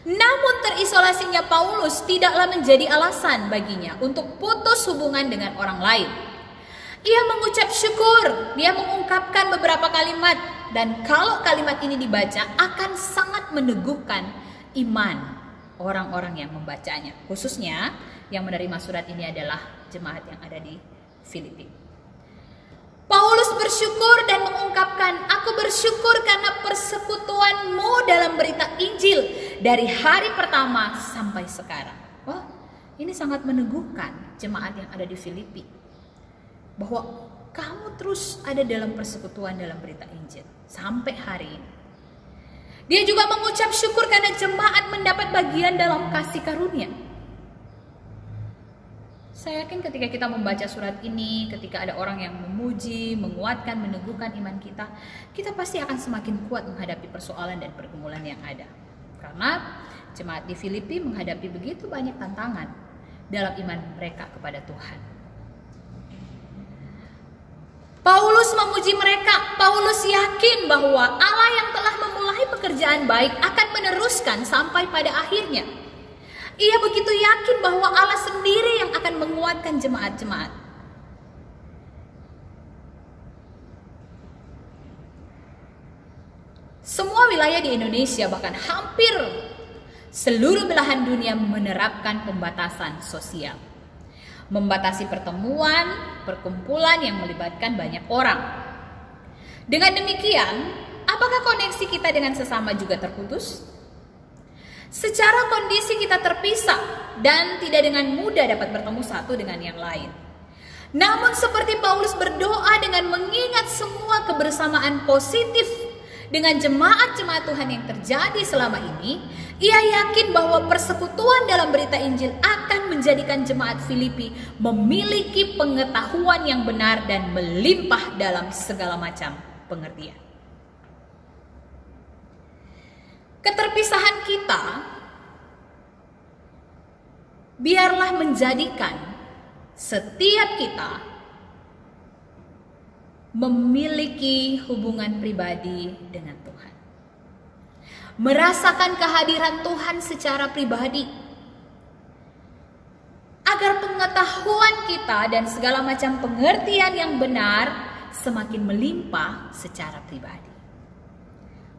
Namun terisolasinya Paulus tidaklah menjadi alasan baginya untuk putus hubungan dengan orang lain. Ia mengucap syukur, dia mengungkapkan beberapa kalimat, dan kalau kalimat ini dibaca akan sangat meneguhkan iman orang-orang yang membacanya. Khususnya yang menerima surat ini adalah jemaat yang ada di Filipi. Paulus bersyukur dan mengungkapkan, aku bersyukur karena persekutuanmu dalam berita Injil dari hari pertama sampai sekarang. Wah, ini sangat meneguhkan jemaat yang ada di Filipi, bahwa kamu terus ada dalam persekutuan dalam berita Injil sampai hari ini. Dia juga mengucap syukur karena jemaat mendapat bagian dalam kasih karunia. Saya yakin ketika kita membaca surat ini, ketika ada orang yang memuji, menguatkan, meneguhkan iman kita, kita pasti akan semakin kuat menghadapi persoalan dan pergumulan yang ada. Karena jemaat di Filipi menghadapi begitu banyak tantangan dalam iman mereka kepada Tuhan. Paulus memuji mereka. Paulus yakin bahwa Allah yang telah memulai pekerjaan baik akan meneruskan sampai pada akhirnya. Ia begitu yakin bahwa Allah sendiri yang akan menguatkan jemaat-jemaat. Semua wilayah di Indonesia, bahkan hampir seluruh belahan dunia menerapkan pembatasan sosial. Membatasi pertemuan, perkumpulan yang melibatkan banyak orang. Dengan demikian, apakah koneksi kita dengan sesama juga terputus? Secara kondisi kita terpisah dan tidak dengan mudah dapat bertemu satu dengan yang lain. Namun seperti Paulus berdoa dengan mengingat semua kebersamaan positif dengan jemaat-jemaat Tuhan yang terjadi selama ini, ia yakin bahwa persekutuan dalam berita Injil akan menjadikan jemaat Filipi memiliki pengetahuan yang benar dan melimpah dalam segala macam pengertian. Keterpisahan kita biarlah menjadikan setiap kita memiliki hubungan pribadi dengan Tuhan. Merasakan kehadiran Tuhan secara pribadi. Agar pengetahuan kita dan segala macam pengertian yang benar semakin melimpah secara pribadi.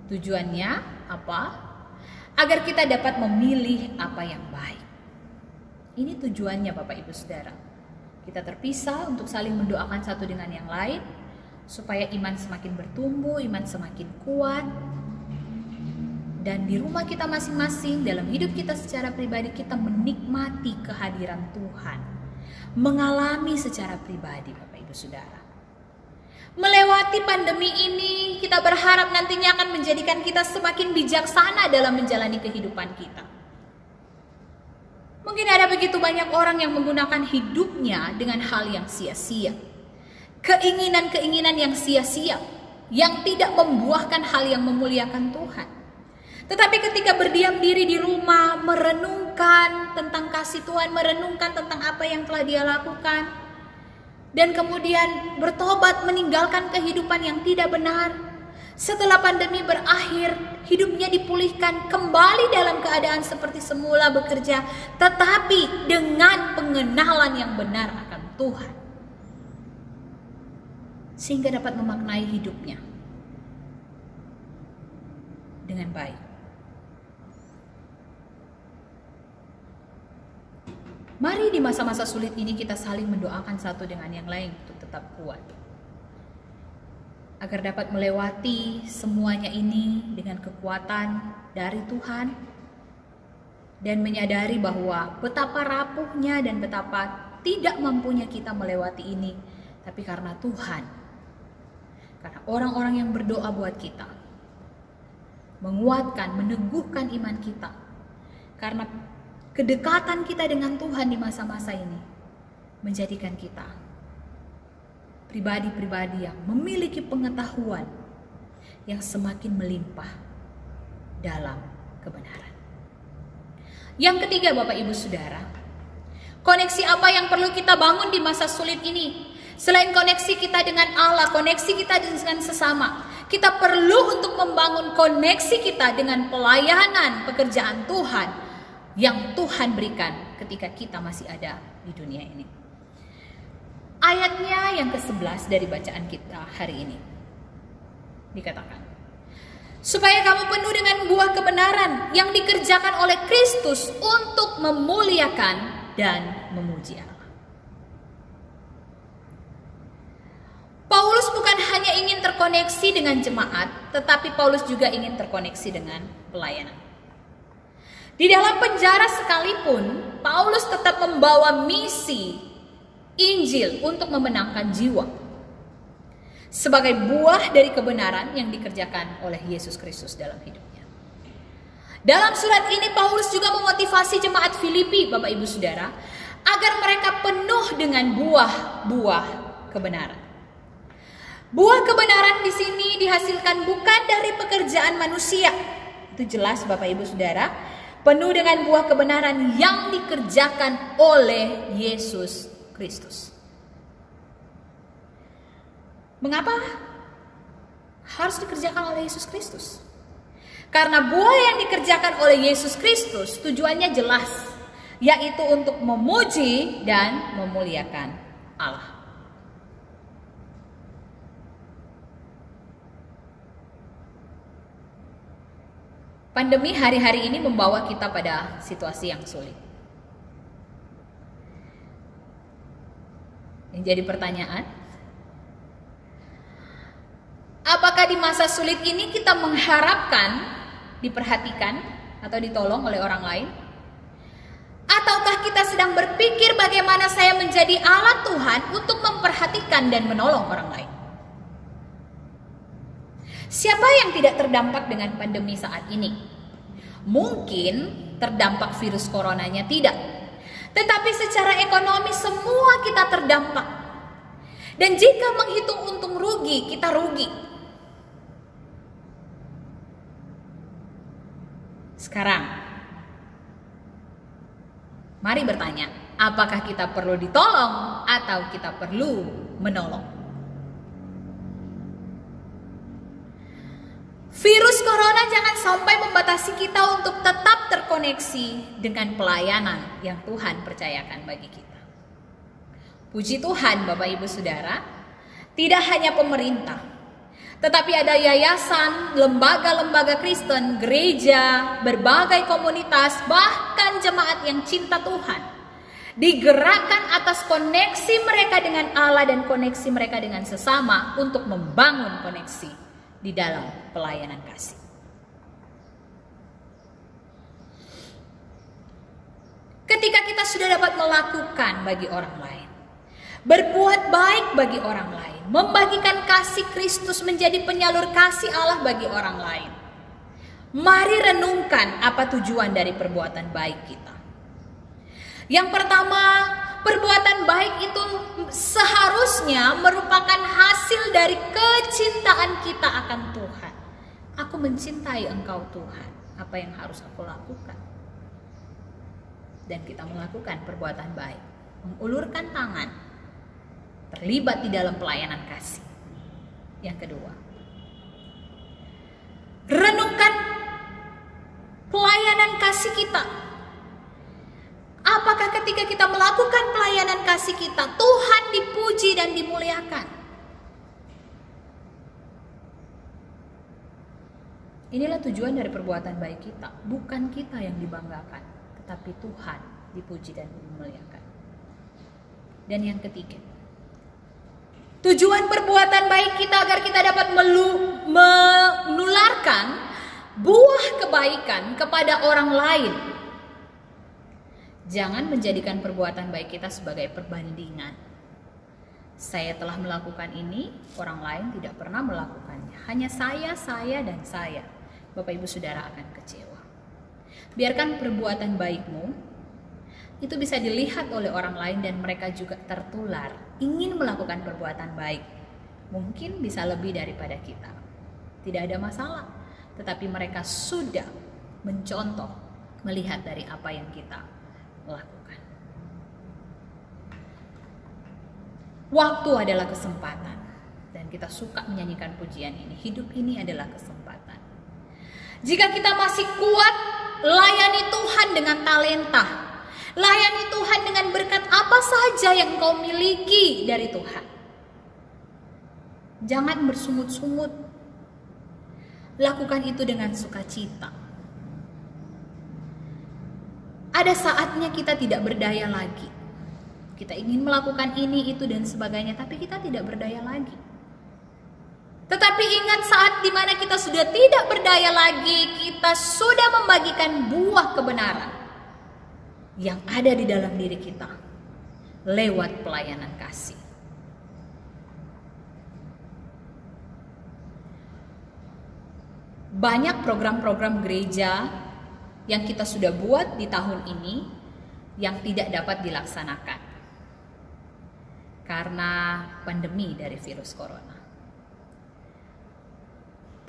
Tujuannya apa? Agar kita dapat memilih apa yang baik. Ini tujuannya Bapak Ibu Saudara. Kita terpisah untuk saling mendoakan satu dengan yang lain, supaya iman semakin bertumbuh, iman semakin kuat. Dan di rumah kita masing-masing, dalam hidup kita secara pribadi, kita menikmati kehadiran Tuhan. Mengalami secara pribadi, Bapak Ibu Saudara. Melewati pandemi ini, kita berharap nantinya akan menjadikan kita semakin bijaksana dalam menjalani kehidupan kita. Mungkin ada begitu banyak orang yang menggunakan hidupnya dengan hal yang sia-sia. Keinginan-keinginan yang sia-sia, yang tidak membuahkan hal yang memuliakan Tuhan. Tetapi ketika berdiam diri di rumah, merenungkan tentang kasih Tuhan, merenungkan tentang apa yang telah Dia lakukan, dan kemudian bertobat meninggalkan kehidupan yang tidak benar, setelah pandemi berakhir, hidupnya dipulihkan kembali dalam keadaan seperti semula bekerja, tetapi dengan pengenalan yang benar akan Tuhan. Sehingga dapat memaknai hidupnya dengan baik. Mari di masa-masa sulit ini kita saling mendoakan satu dengan yang lain untuk tetap kuat. Agar dapat melewati semuanya ini dengan kekuatan dari Tuhan. Dan menyadari bahwa betapa rapuhnya dan betapa tidak mampunya kita melewati ini. Tapi karena Tuhan. Karena orang-orang yang berdoa buat kita. Menguatkan, meneguhkan iman kita. Karena kedekatan kita dengan Tuhan di masa-masa ini menjadikan kita pribadi-pribadi yang memiliki pengetahuan yang semakin melimpah dalam kebenaran. Yang ketiga, Bapak Ibu Saudara, koneksi apa yang perlu kita bangun di masa sulit ini? Selain koneksi kita dengan Allah, koneksi kita dengan sesama, kita perlu untuk membangun koneksi kita dengan pelayanan pekerjaan Tuhan yang Tuhan berikan ketika kita masih ada di dunia ini. Ayatnya yang ke-11 dari bacaan kita hari ini dikatakan, supaya kamu penuh dengan buah kebenaran yang dikerjakan oleh Kristus untuk memuliakan dan memuji Allah. Paulus bukan hanya ingin terkoneksi dengan jemaat, tetapi Paulus juga ingin terkoneksi dengan pelayanan. Di dalam penjara sekalipun, Paulus tetap membawa misi Injil untuk memenangkan jiwa sebagai buah dari kebenaran yang dikerjakan oleh Yesus Kristus dalam hidupnya. Dalam surat ini Paulus juga memotivasi jemaat Filipi, Bapak Ibu Saudara, agar mereka penuh dengan buah-buah kebenaran. Buah kebenaran di sini dihasilkan bukan dari pekerjaan manusia. Itu jelas, Bapak Ibu Saudara, penuh dengan buah kebenaran yang dikerjakan oleh Yesus Kristus. Mengapa harus dikerjakan oleh Yesus Kristus? Karena buah yang dikerjakan oleh Yesus Kristus tujuannya jelas, yaitu untuk memuji dan memuliakan Allah. Pandemi hari-hari ini membawa kita pada situasi yang sulit. Yang jadi pertanyaan, apakah di masa sulit ini kita mengharapkan diperhatikan atau ditolong oleh orang lain? Ataukah kita sedang berpikir bagaimana saya menjadi alat Tuhan untuk memperhatikan dan menolong orang lain? Siapa yang tidak terdampak dengan pandemi saat ini? Mungkin terdampak virus coronanya tidak. Tetapi secara ekonomi semua kita terdampak. Dan jika menghitung untung rugi, kita rugi. Sekarang, mari bertanya, apakah kita perlu ditolong atau kita perlu menolong? Virus corona jangan sampai membatasi kita untuk tetap terkoneksi dengan pelayanan yang Tuhan percayakan bagi kita. Puji Tuhan, Bapak Ibu Saudara, tidak hanya pemerintah, tetapi ada yayasan, lembaga-lembaga Kristen, gereja, berbagai komunitas, bahkan jemaat yang cinta Tuhan, digerakkan atas koneksi mereka dengan Allah dan koneksi mereka dengan sesama untuk membangun koneksi di dalam pelayanan kasih. Ketika kita sudah dapat melakukan bagi orang lain, berbuat baik bagi orang lain, membagikan kasih Kristus menjadi penyalur kasih Allah bagi orang lain, mari renungkan apa tujuan dari perbuatan baik kita. Yang pertama, perbuatan baik itu seharusnya merupakan hasil dari kecintaan kita akan Tuhan. Aku mencintai Engkau Tuhan, apa yang harus aku lakukan? Dan kita melakukan perbuatan baik, mengulurkan tangan, terlibat di dalam pelayanan kasih. Yang kedua, renungkan pelayanan kasih kita. Apakah ketika kita melakukan pelayanan kasih kita, Tuhan dipuji dan dimuliakan? Inilah tujuan dari perbuatan baik kita. Bukan kita yang dibanggakan, tetapi Tuhan dipuji dan dimuliakan. Dan yang ketiga, tujuan perbuatan baik kita agar kita dapat menularkan buah kebaikan kepada orang lain. Jangan menjadikan perbuatan baik kita sebagai perbandingan. Saya telah melakukan ini, orang lain tidak pernah melakukannya. Hanya saya, dan saya. Bapak Ibu Saudara akan kecewa. Biarkan perbuatan baikmu itu bisa dilihat oleh orang lain dan mereka juga tertular, ingin melakukan perbuatan baik. Mungkin bisa lebih daripada kita. Tidak ada masalah. Tetapi mereka sudah mencontoh, melihat dari apa yang kita lakukan. Waktu adalah kesempatan, dan kita suka menyanyikan pujian ini. Hidup ini adalah kesempatan. Jika kita masih kuat, layani Tuhan dengan talenta, layani Tuhan dengan berkat apa saja yang kau miliki dari Tuhan. Jangan bersungut-sungut, lakukan itu dengan sukacita. Ada saatnya kita tidak berdaya lagi. Kita ingin melakukan ini, itu, dan sebagainya, tapi kita tidak berdaya lagi. Tetapi ingat saat dimana kita sudah tidak berdaya lagi, kita sudah membagikan buah kebenaran yang ada di dalam diri kita lewat pelayanan kasih. Banyak program-program gereja yang kita sudah buat di tahun ini yang tidak dapat dilaksanakan karena pandemi dari virus corona.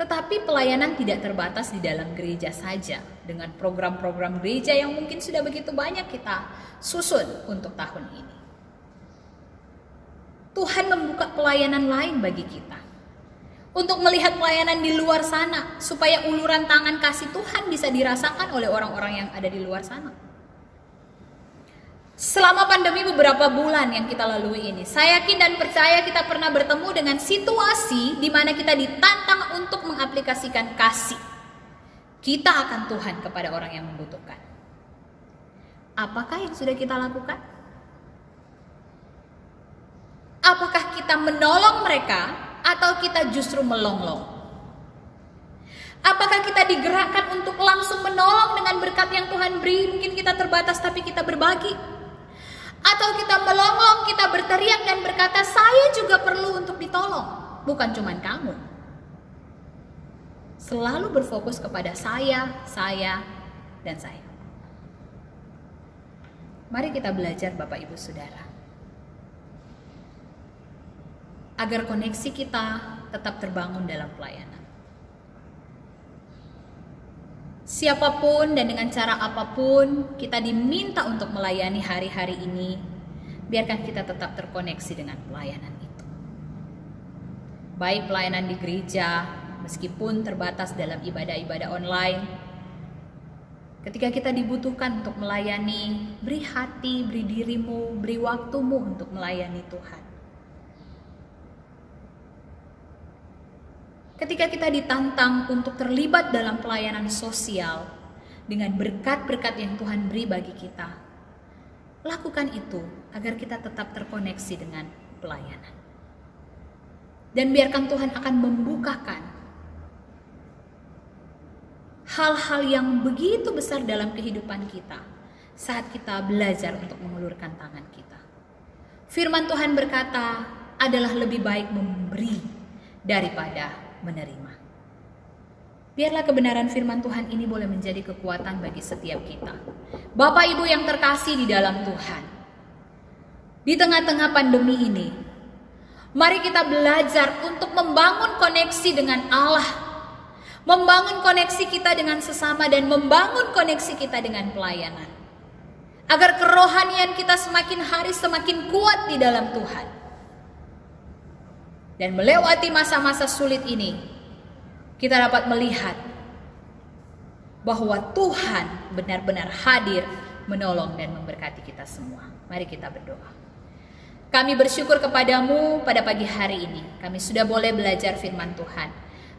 Tetapi pelayanan tidak terbatas di dalam gereja saja, dengan program-program gereja yang mungkin sudah begitu banyak kita susun untuk tahun ini. Tuhan membuka pelayanan lain bagi kita, untuk melihat pelayanan di luar sana, supaya uluran tangan kasih Tuhan bisa dirasakan oleh orang-orang yang ada di luar sana. Selama pandemi beberapa bulan yang kita lalui ini, saya yakin dan percaya kita pernah bertemu dengan situasi di mana kita ditantang untuk mengaplikasikan kasih kita akan Tuhan kepada orang yang membutuhkan. Apakah yang sudah kita lakukan? Apakah kita menolong mereka atau kita justru melonglong? Apakah kita digerakkan untuk langsung menolong dengan berkat yang Tuhan beri? Mungkin kita terbatas tapi kita berbagi. Atau kita melonglong, kita berteriak dan berkata, saya juga perlu untuk ditolong, bukan cuman kamu. Selalu berfokus kepada saya, dan saya. Mari kita belajar Bapak Ibu Saudara, agar koneksi kita tetap terbangun dalam pelayanan. Siapapun dan dengan cara apapun kita diminta untuk melayani hari-hari ini, biarkan kita tetap terkoneksi dengan pelayanan itu. Baik pelayanan di gereja, meskipun terbatas dalam ibadah-ibadah online, ketika kita dibutuhkan untuk melayani, beri hati, beri dirimu, beri waktumu untuk melayani Tuhan. Ketika kita ditantang untuk terlibat dalam pelayanan sosial dengan berkat-berkat yang Tuhan beri bagi kita, lakukan itu agar kita tetap terkoneksi dengan pelayanan. Dan biarkan Tuhan akan membukakan hal-hal yang begitu besar dalam kehidupan kita saat kita belajar untuk mengulurkan tangan kita. Firman Tuhan berkata, adalah lebih baik memberi daripada menerima. Biarlah kebenaran firman Tuhan ini boleh menjadi kekuatan bagi setiap kita. Bapak Ibu yang terkasih di dalam Tuhan, di tengah-tengah pandemi ini, mari kita belajar untuk membangun koneksi dengan Allah, membangun koneksi kita dengan sesama, dan membangun koneksi kita dengan pelayanan. Agar kerohanian kita semakin hari semakin kuat di dalam Tuhan. Dan melewati masa-masa sulit ini, kita dapat melihat bahwa Tuhan benar-benar hadir, menolong dan memberkati kita semua. Mari kita berdoa. Kami bersyukur kepadamu pada pagi hari ini. Kami sudah boleh belajar firman Tuhan.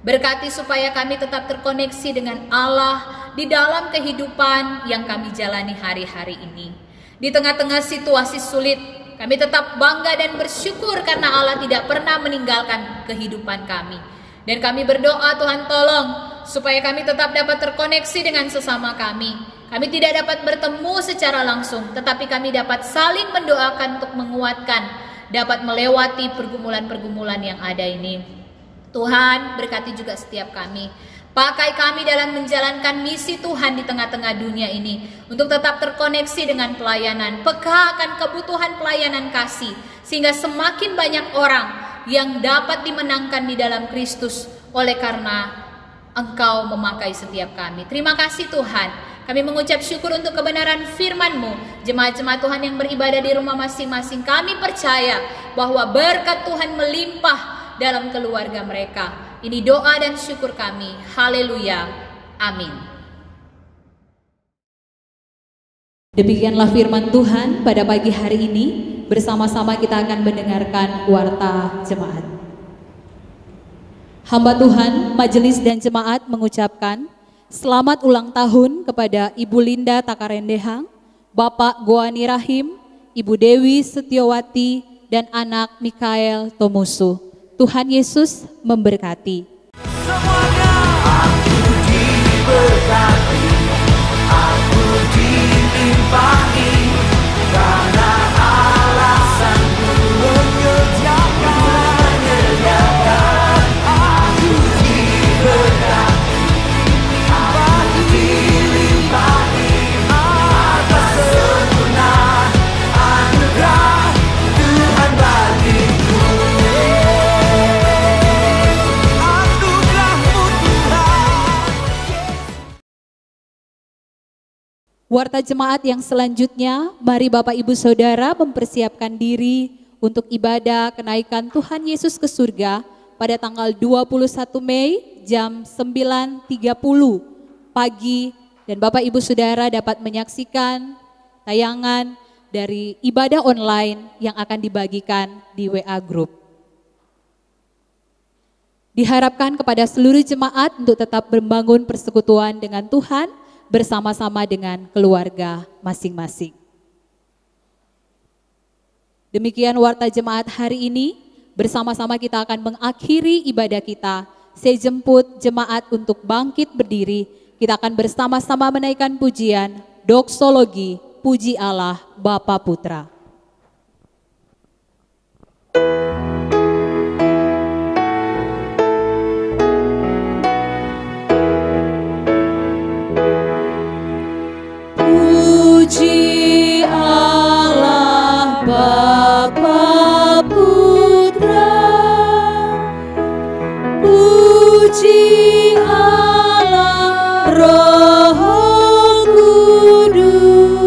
Berkati supaya kami tetap terkoneksi dengan Allah di dalam kehidupan yang kami jalani hari-hari ini. Di tengah-tengah situasi sulit, kami tetap bangga dan bersyukur karena Allah tidak pernah meninggalkan kehidupan kami. Dan kami berdoa, Tuhan tolong supaya kami tetap dapat terkoneksi dengan sesama kami. Kami tidak dapat bertemu secara langsung, tetapi kami dapat saling mendoakan untuk menguatkan, dapat melewati pergumulan-pergumulan yang ada ini. Tuhan, berkati juga setiap kami. Pakai kami dalam menjalankan misi Tuhan di tengah-tengah dunia ini, untuk tetap terkoneksi dengan pelayanan, peka akan kebutuhan pelayanan kasih, sehingga semakin banyak orang yang dapat dimenangkan di dalam Kristus oleh karena Engkau memakai setiap kami. Terima kasih Tuhan. Kami mengucap syukur untuk kebenaran firman-Mu. Jemaat-jemaat Tuhan yang beribadah di rumah masing-masing, kami percaya bahwa berkat Tuhan melimpah dalam keluarga mereka. Ini doa dan syukur kami. Haleluya. Amin. Demikianlah firman Tuhan pada pagi hari ini. Bersama-sama kita akan mendengarkan warta jemaat. Hamba Tuhan, majelis dan jemaat mengucapkan selamat ulang tahun kepada Ibu Linda Takarendehang, Bapak Goani Rahim, Ibu Dewi Setiawati, dan anak Mikael Tomusu. Tuhan Yesus memberkati. Semuanya aku diberkati, aku dilimpahi, karena alasanku menyediakan, aku diberkati, aku dilimpahi, atas sempurna anugerah Tuhan bagiku. Warta jemaat yang selanjutnya, mari Bapak Ibu Saudara mempersiapkan diri untuk ibadah kenaikan Tuhan Yesus ke surga pada tanggal 21 Mei jam 9.30 pagi, dan Bapak Ibu Saudara dapat menyaksikan tayangan dari ibadah online yang akan dibagikan di WA Group. Diharapkan kepada seluruh jemaat untuk tetap membangun persekutuan dengan Tuhan bersama-sama dengan keluarga masing-masing. Demikian warta jemaat hari ini. Bersama-sama kita akan mengakhiri ibadah kita. Saya jemput jemaat untuk bangkit berdiri. Kita akan bersama-sama menaikkan pujian doksologi, puji Allah Bapa Putra. Puji Allah Bapa Putra, puji Allah Roh Kudus.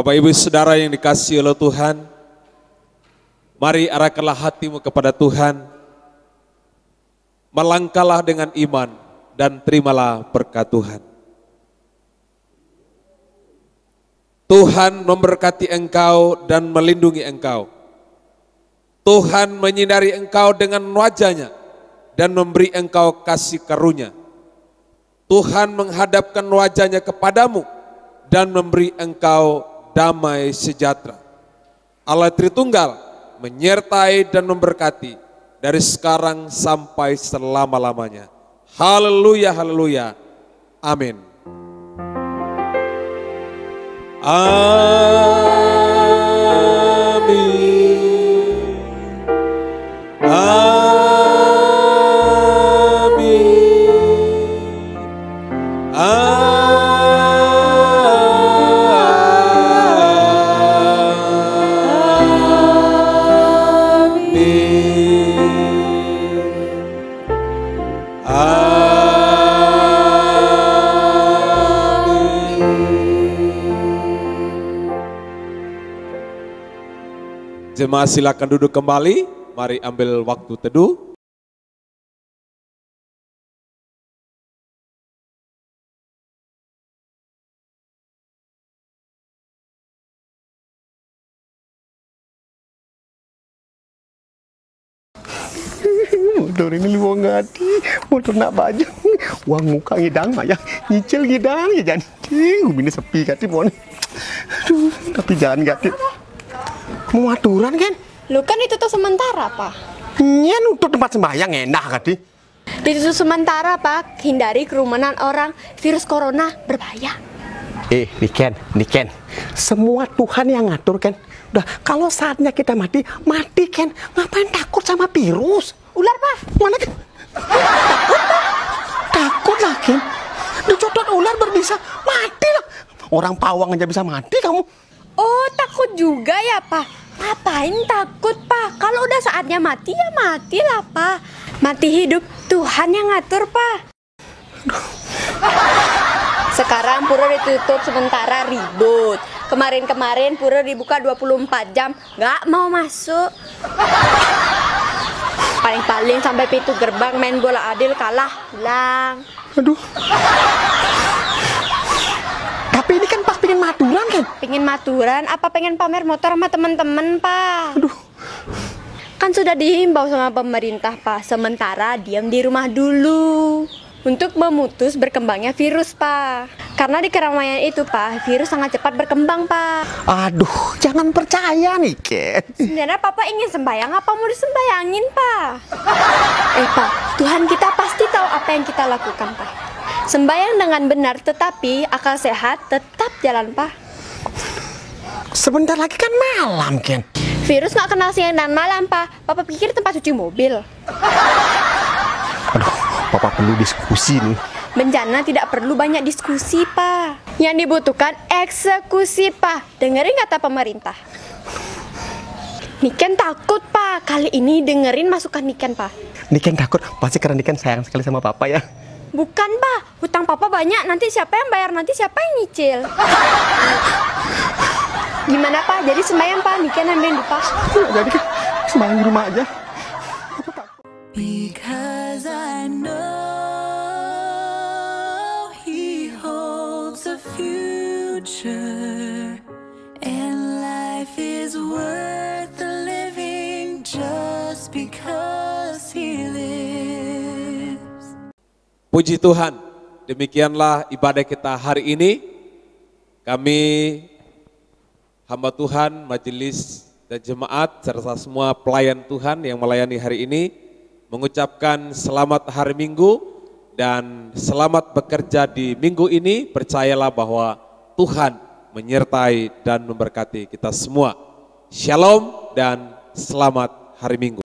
Bapak Ibu Saudara yang dikasihi oleh Tuhan, mari arahkanlah hatimu kepada Tuhan, melangkahlah dengan iman dan terimalah berkat Tuhan. Tuhan memberkati engkau dan melindungi engkau. Tuhan menyinari engkau dengan wajah-Nya dan memberi engkau kasih karunia. Tuhan menghadapkan wajah-Nya kepadamu dan memberi engkau damai sejahtera. Allah Tritunggal menyertai dan memberkati dari sekarang sampai selama-lamanya. Haleluya, haleluya. Amin. Amin. Jemaat silakan duduk kembali, mari ambil waktu teduh. Motor ini luang ngati, motor nak baju, uang muka ngidang maya, nyicil ngidang ya jangan, ini sepi kati mon, aduh tapi jangan kati. Mau aturan kan? Lu kan ditutup sementara, Pak. Iya, nutup tempat sembahyang enak kati. Ditutup sementara, Pak. Hindari kerumunan orang. Virus corona berbahaya. Niken. Semua Tuhan yang ngatur kan. Udah, kalau saatnya kita mati, mati kan. Ngapain takut sama virus? Ular, Pak. Mana kan? Takut lah, Ken. Dicodot ular berbisa, mati lah. Orang pawang aja bisa mati kamu. Oh, takut juga ya, Pak? Ngapain takut, Pak? Kalau udah saatnya mati, ya matilah, Pak. Mati hidup, Tuhan yang ngatur, Pak. Sekarang pura ditutup sementara ribut. Kemarin-kemarin pura dibuka 24 jam, nggak mau masuk. Paling-paling sampai pintu gerbang main bola adil kalah, pulang. Aduh. Tapi ini kan pas pengen maturan kan? Pengen maturan apa pengen pamer motor sama temen-temen, Pak? Aduh. Kan sudah dihimbau sama pemerintah, Pak. Sementara diam di rumah dulu. Untuk memutus berkembangnya virus, Pak. Karena di keramaian itu, Pak, virus sangat cepat berkembang, Pak. Aduh, jangan percaya nih, Ken. Sebenarnya Papa ingin sembayang apa mau disembayangin, Pak? Pak, Tuhan kita pasti tahu apa yang kita lakukan, Pak. Sembayang dengan benar, tetapi akal sehat tetap jalan, Pak. Sebentar lagi kan malam, Ken. Virus nggak kenal siang dan malam, Pak. Papa pikir tempat cuci mobil. Aduh, Papa perlu diskusi nih. Bencana tidak perlu banyak diskusi, Pak. Yang dibutuhkan eksekusi, Pak. Dengerin kata pemerintah. Niken takut, Pak. Kali ini dengerin masukan Niken, Pak. Niken takut, pasti karena Niken sayang sekali sama Papa ya. Bukan, Pak. Hutang Papa banyak. Nanti siapa yang bayar? Nanti siapa yang nyicil? Gimana, Pak? Jadi sembahyang, Pak. Niken ambilin dupa. Jadi kan sembahyang di rumah aja. Because I know He holds a future, and life is worth the living just because He lives. Puji Tuhan, demikianlah ibadah kita hari ini. Kami hamba Tuhan, majelis dan jemaat serta semua pelayan Tuhan yang melayani hari ini mengucapkan selamat hari Minggu dan selamat bekerja di minggu ini. Percayalah bahwa Tuhan menyertai dan memberkati kita semua. Shalom dan selamat hari Minggu.